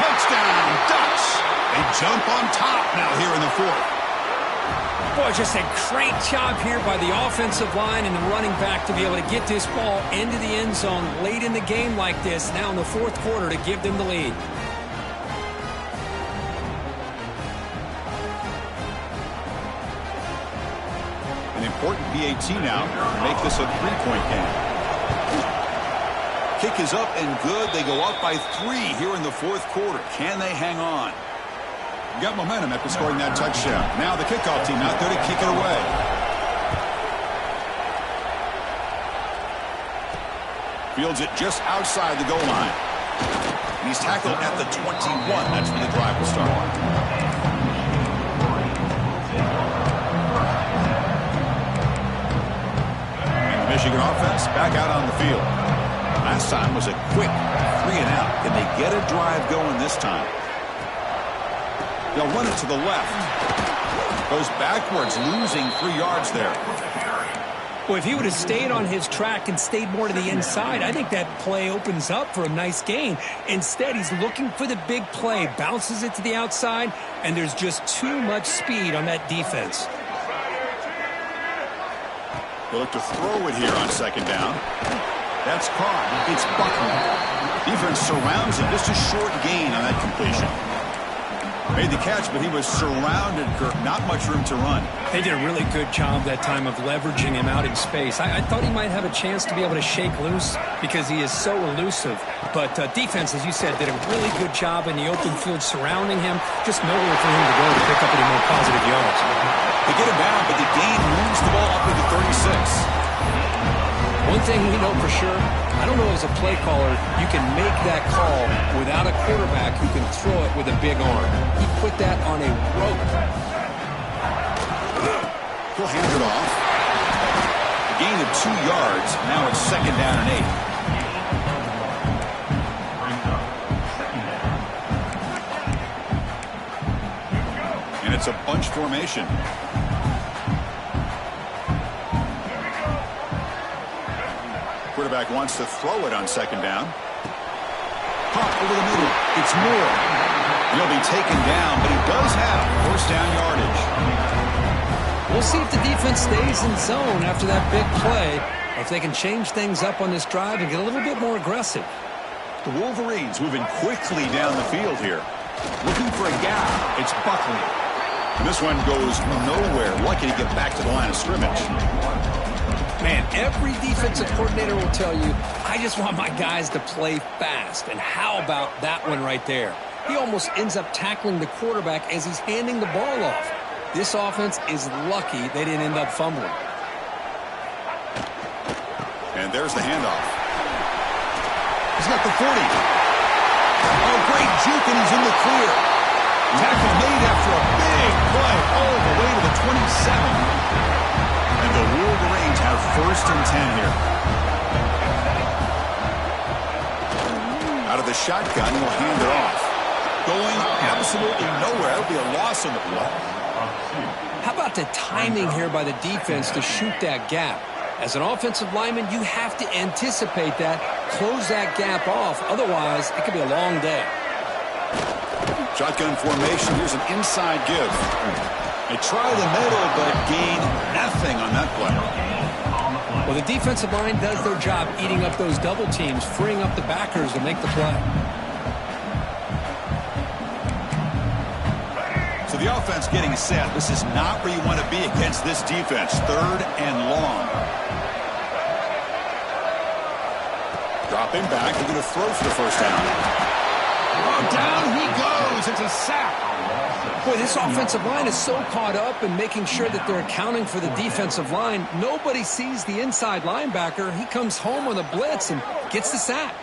Touchdown, Ducks! They jump on top now here in the 4th. Boy, just a great job here by the offensive line and the running back to be able to get this ball into the end zone late in the game like this, now in the 4th quarter, to give them the lead. An important PAT now to make this a 3-point game. Kick is up and good. They go up by 3 here in the 4th quarter. Can they hang on? Got momentum after scoring that touchdown. Now the kickoff team out there to kick it away. Fields it just outside the goal line. And he's tackled at the 21. That's where the drive will start. And the Michigan offense back out on the field. Last time was a quick 3-and-out. Can they get a drive going this time? They'll run it to the left. Goes backwards, losing 3 yards there. Well, if he would have stayed on his track and stayed more to the inside, I think that play opens up for a nice gain. Instead, he's looking for the big play, bounces it to the outside, and there's just too much speed on that defense. They'll look to throw it here on 2nd down. That's caught. It's Buckner. Defense surrounds him. Just a short gain on that completion. Made the catch, but he was surrounded, Kirk. Not much room to run. They did a really good job that time of leveraging him out in space. I thought he might have a chance to be able to shake loose because he is so elusive. But defense, as you said, did a really good job in the open field surrounding him. Just nowhere for him to go to pick up any more positive yards. They get him down, but the gain moves the ball up to the 36. One thing we know for sure, I don't know as a play caller, you can make that call without a quarterback who can throw it with a big arm. He put that on a rope. He'll hand it off. A gain of 2 yards. Now it's 2nd down and 8. And it's a bunch formation. Quarterback wants to throw it on 2nd down. Pop over the middle. It's Moore. He'll be taken down, but he does have 1st down yardage. We'll see if the defense stays in zone after that big play, or if they can change things up on this drive and get a little bit more aggressive. The Wolverines moving quickly down the field here. Looking for a gap. It's Buckley. And this one goes nowhere. Lucky to get back to the line of scrimmage. Man, every defensive coordinator will tell you, I just want my guys to play fast. And how about that one right there? He almost ends up tackling the quarterback as he's handing the ball off. This offense is lucky they didn't end up fumbling. And there's the handoff. He's got the 40. Oh, great juke, and he's in the clear. Tackle made after a big play all the way to the 27. And the Wolverines have 1st and 10 here. Out of the shotgun, he'll hand it off. Going absolutely nowhere. That'll be a loss on the play. How about the timing here by the defense to shoot that gap? As an offensive lineman, you have to anticipate that, close that gap off. Otherwise, it could be a long day. Shotgun formation. Here's an inside give. They try the middle, but gain nothing on that play. Well, the defensive line does their job eating up those double teams, freeing up the backers to make the play. So the offense getting set. This is not where you want to be against this defense. 3rd and long. Dropping back. They're going to throw for the 1st down. Oh, down he goes. It's a sack. Boy, this offensive line is so caught up in making sure that they're accounting for the defensive line. Nobody sees the inside linebacker. He comes home on a blitz and gets the sack.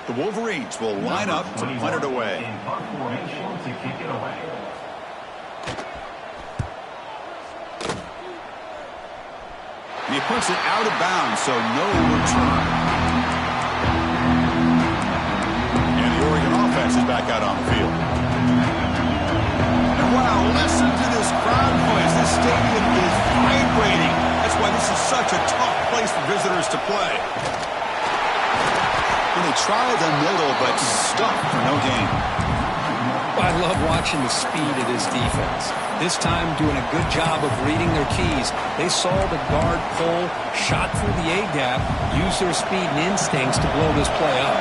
The Wolverines will line up to punt it away. He puts it out of bounds, so no return. And the Oregon offense is back out on the field. And wow, listen to this crowd noise. This stadium is vibrating. That's why this is such a tough place for visitors to play. And they try the middle, but stuck for no gain. I love watching the speed of this defense. This time doing a good job of reading their keys. They saw the guard pull, shot through the A-gap, used their speed and instincts to blow this play up.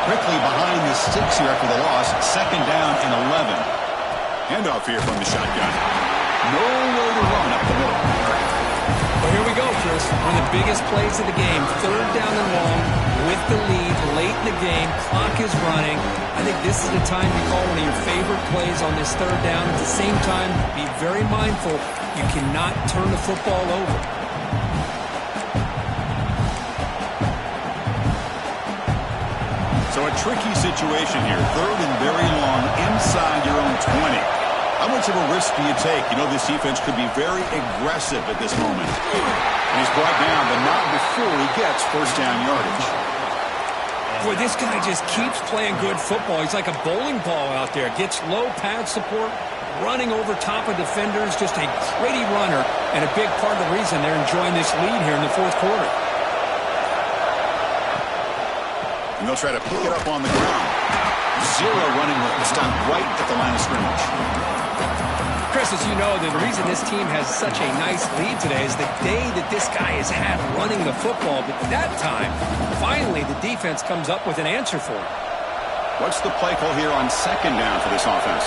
Quickly behind the sticks here after the loss. 2nd down and 11. Handoff here from the shotgun. Nowhere to run up the middle. Well, here we go, Chris. One of the biggest plays of the game. 3rd down and long with the lead late in the game. Clock is running. I think this is the time to call one of your favorite plays on this 3rd down. At the same time, be very mindful. You cannot turn the football over. So a tricky situation here. 3rd and very long inside your own 20. How much of a risk do you take? You know this defense could be very aggressive at this moment. And he's brought down, but not before he gets 1st down yardage. Boy, this guy just keeps playing good football. He's like a bowling ball out there. Gets low pad support, running over top of defenders. Just a gritty runner, and a big part of the reason they're enjoying this lead here in the 4th quarter. And they'll try to pick it up on the ground. 0 running room. It's done right at the line of scrimmage. Chris, as you know, the reason this team has such a nice lead today is the day that this guy has had running the football. But that time, finally, the defense comes up with an answer for him. What's the play call here on second down for this offense?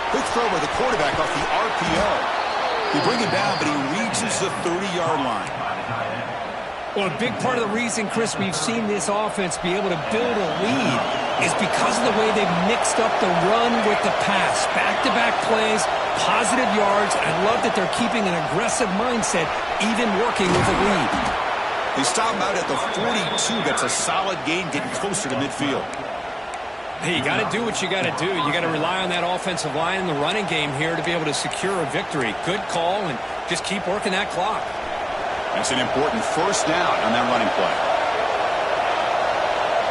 Quick throw by the quarterback off the RPO. They bring him down, but he reaches the 30-yard line. Well, a big part of the reason, Chris, we've seen this offense be able to build a lead is because of the way they've mixed up the run with the pass. Back-to-back plays, positive yards. I love that they're keeping an aggressive mindset, even working with a lead. They stop him out at the 42. That's a solid gain, getting closer to midfield. Hey, you got to do what you got to do. You got to rely on that offensive line in the running game here to be able to secure a victory. Good call, and just keep working that clock. That's an important first down on that running play.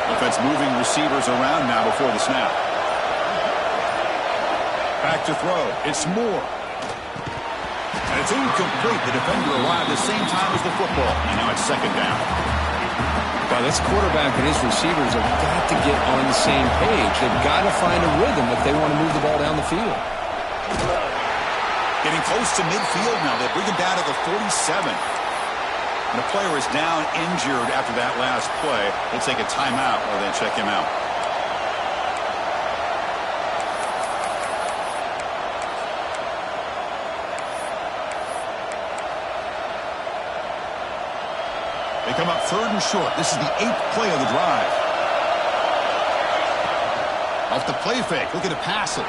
Offense moving receivers around now before the snap. Back to throw. It's Moore. And it's incomplete. The defender arrived at the same time as the football. And now it's second down. Well, this quarterback and his receivers have got to get on the same page. They've got to find a rhythm if they want to move the ball down the field. Getting close to midfield now. They bring him down to the 47. And the player is down injured after that last play. They'll take a timeout or they check him out. They come up third and short. This is the 8th play of the drive. Off the play fake, looking to pass it.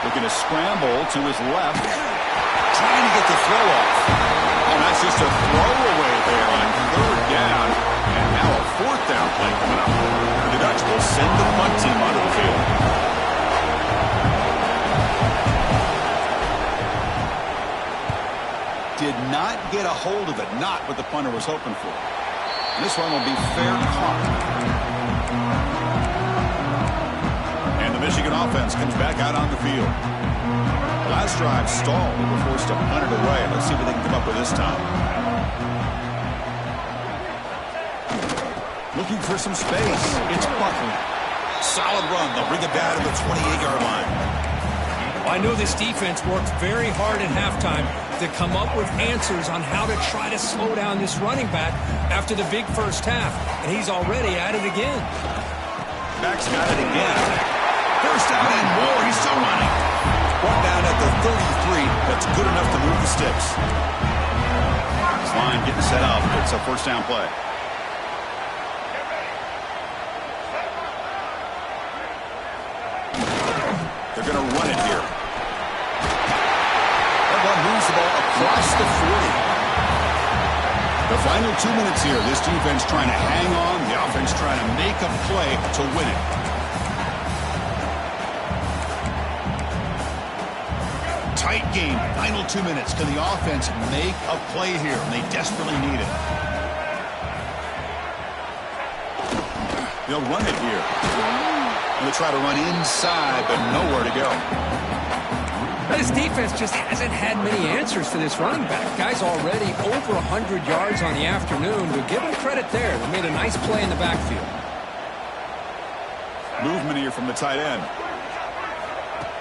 Looking to scramble to his left. Trying to get the throw off. And that's just a throwaway there on third down. And now a fourth down play coming up. The Dutch will send the punt team onto the field. Did not get a hold of it. Not what the punter was hoping for. And this one will be fair caught. And the Michigan offense comes back out on the field. Last drive stalled. They were forced to punt it away. Let's see what they can come up with this time. Looking for some space. It's Buckley. Solid run. They'll bring it down to the 28-yard line. I know this defense worked very hard at halftime to come up with answers on how to try to slow down this running back after the big first half. And he's already at it again. Back's got it again. First down and more. He's still running. Brought down at the 33. That's good enough to move the sticks. This line getting set up. It's a first down play. They're going to run it here. That one moves the ball across the 40. The final 2 minutes here. This defense trying to hang on. The offense trying to make a play to win it. Tight game. Final 2 minutes. Can the offense make a play here? And they desperately need it. They'll run it here. They'll try to run inside, but nowhere to go. This defense just hasn't had many answers for this running back. Guy's already over 100 yards on the afternoon. We'll give him credit there. They made a nice play in the backfield. Movement here from the tight end.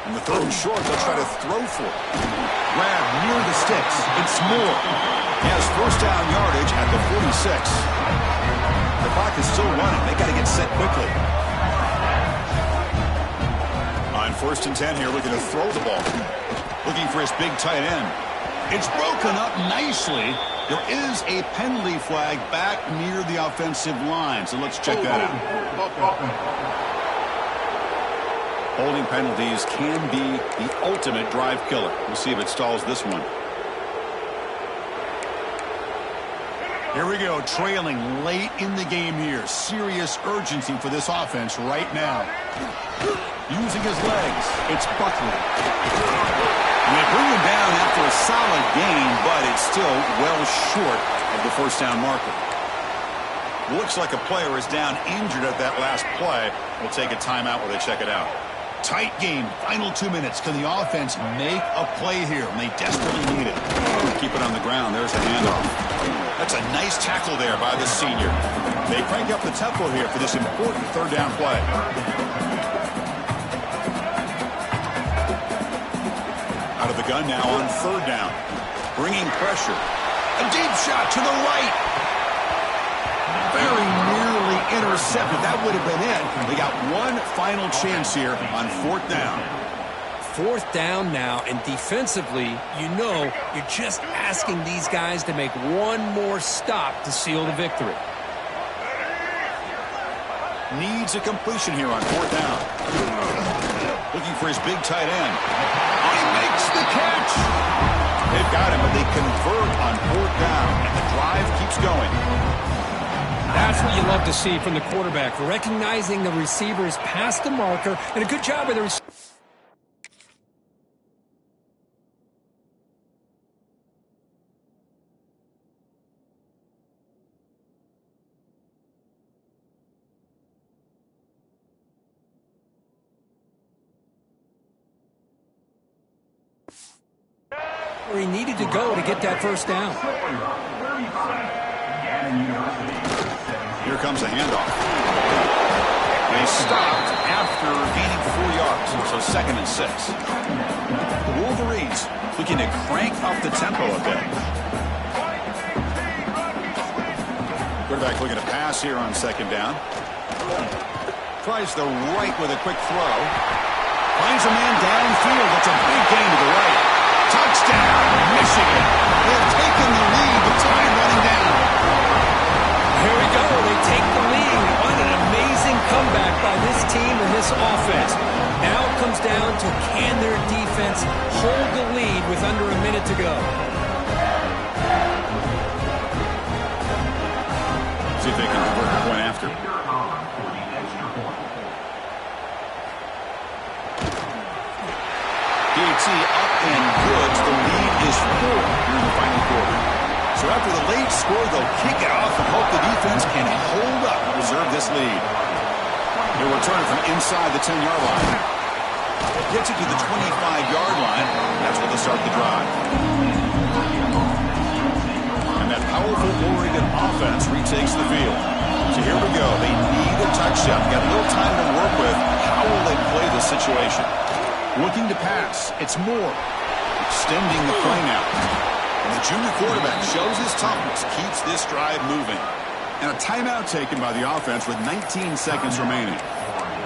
And the third and short, they'll try to throw for it. Grab near the sticks. It's Moore. He has first down yardage at the 46. The clock is still running. They got to get set quickly. On first and 10 here, looking to throw the ball. Looking for his big tight end. It's broken up nicely. There is a penalty flag back near the offensive line, so let's check that out. Holding penalties can be the ultimate drive killer. We'll see if it stalls this one. Here we go, trailing late in the game here. Serious urgency for this offense right now. Using his legs, it's Buckley. And they bring him down after a solid gain, but it's still well short of the first down marker. Looks like a player is down injured at that last play. We'll take a timeout while they check it out. Tight game. Final 2 minutes. Can the offense make a play here? And they desperately need it. Keep it on the ground. There's the handoff. That's a nice tackle there by the senior. They crank up the tempo here for this important third down play. Out of the gun now on third down. Bringing pressure. A deep shot to the right. Very nearly intercepted. That would have been it. They got one final chance here on fourth down. Fourth down now, and defensively, you know you're just asking these guys to make one more stop to seal the victory. Needs a completion here on fourth down. Looking for his big tight end. He makes the catch. They've got him, but they convert on fourth down, and the drive keeps going. That's what you love to see from the quarterback, recognizing the receivers past the marker, and a good job by the receiver. Where he needed to go to get that first down. Here comes a handoff. They stopped after gaining 4 yards, so 2nd and 6. The Wolverines looking to crank up the tempo a bit. Quarterback looking to pass here on 2nd down. Tries the right with a quick throw. Finds a man downfield. That's a big gain to the right. Touchdown, Michigan. They've taken the lead, but time running down. Here we go. They take the lead. What an amazing comeback by this team and this offense. Now it comes down to can their defense hold the lead with under a minute to go. See if they can convert the point after. DT up and good. The lead is 4 here in the final quarter. So after the late score, they'll kick it off and hope the defense can hold up and preserve this lead. They'll return from inside the 10-yard line. Gets it to the 25-yard line. That's where they'll start the drive. And that powerful Oregon offense retakes the field. So here we go. They need a touchdown. Got a little time to work with. How will they play this situation? Looking to pass. It's Moore. Extending the play now. And the junior quarterback shows his toughness, keeps this drive moving. And a timeout taken by the offense with 19 seconds remaining.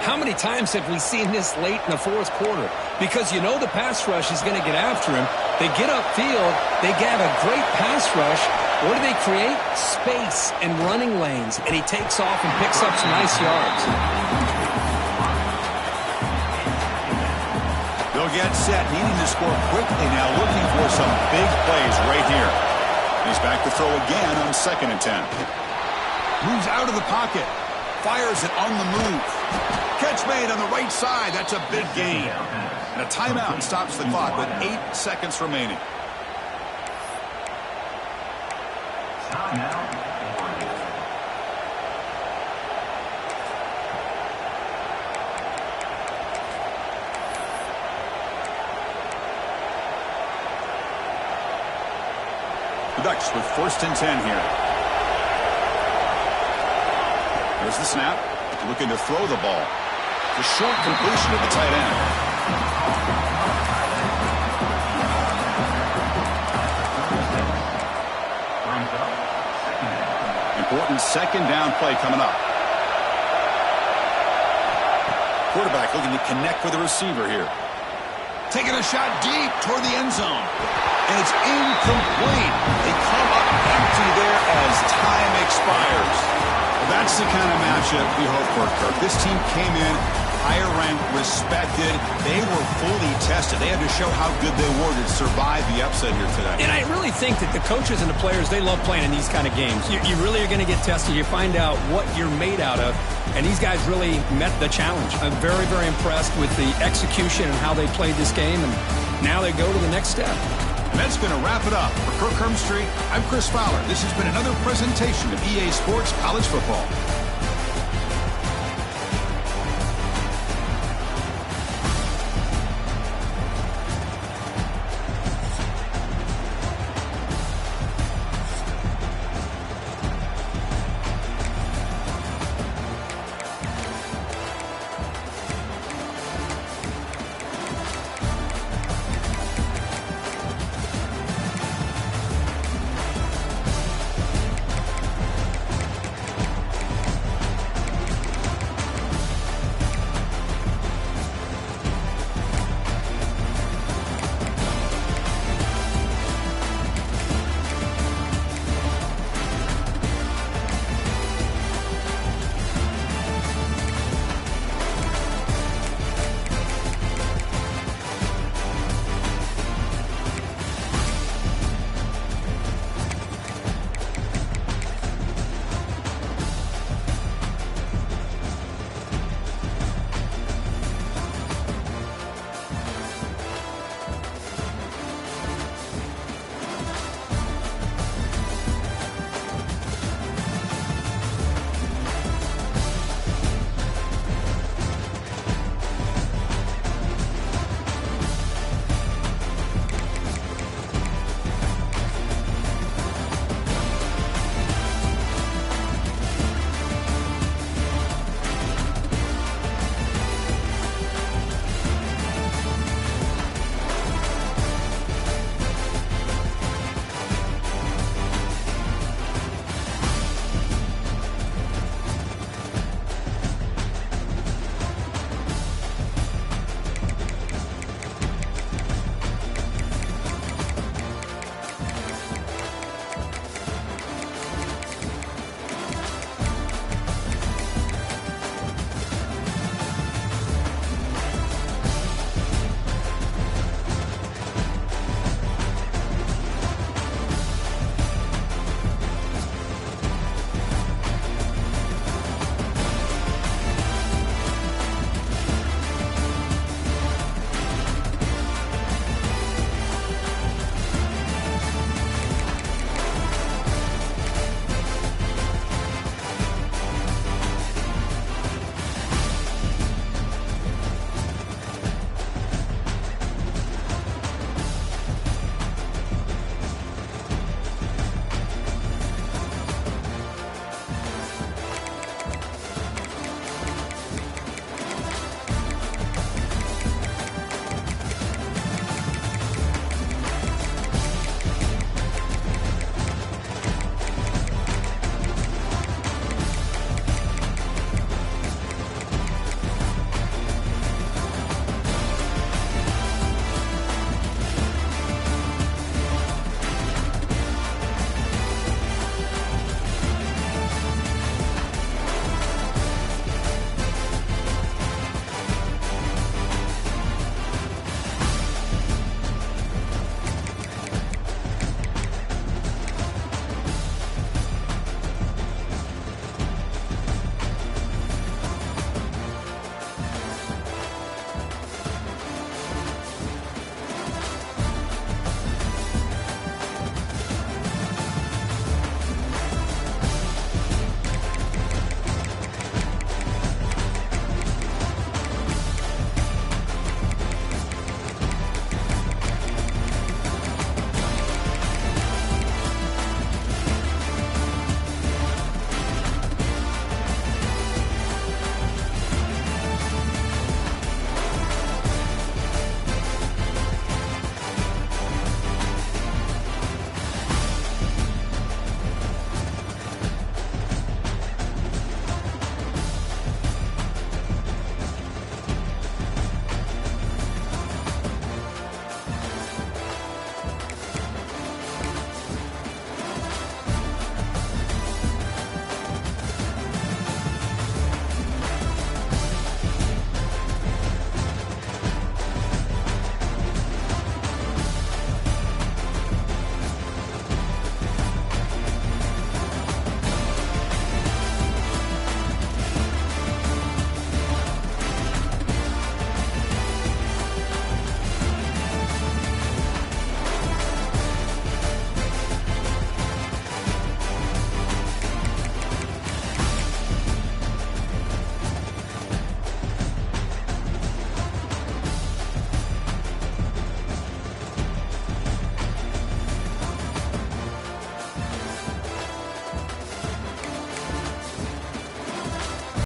How many times have we seen this late in the fourth quarter? Because you know the pass rush is going to get after him. They get upfield. They get a great pass rush. What do they create? Space and running lanes. And he takes off and picks up some nice yards. They'll get set, needing to score quickly now, looking for some big plays right here. He's back to throw again on 2nd and 10. Moves out of the pocket. Fires it on the move. Catch made on the right side. That's a big gain. And a timeout stops the clock with 8 seconds remaining. The Ducks with 1st and 10 here. There's the snap. Looking to throw the ball. The short completion of the tight end. Important 2nd down play coming up. Quarterback looking to connect with the receiver here. Taking a shot deep toward the end zone. And it's incomplete. They come up empty there as time expires. Well, that's the kind of matchup we hope for, Kirk. This team came in higher ranked, respected. They were fully tested. They had to show how good they were to survive the upset here today. And I really think that the coaches and the players, they love playing in these kind of games. You really are going to get tested. You find out what you're made out of. And these guys really met the challenge. I'm very, very impressed with the execution and how they played this game. And now they go to the next step. And that's going to wrap it up. For Kirk Hermstreet, I'm Chris Fowler. This has been another presentation of EA Sports College Football.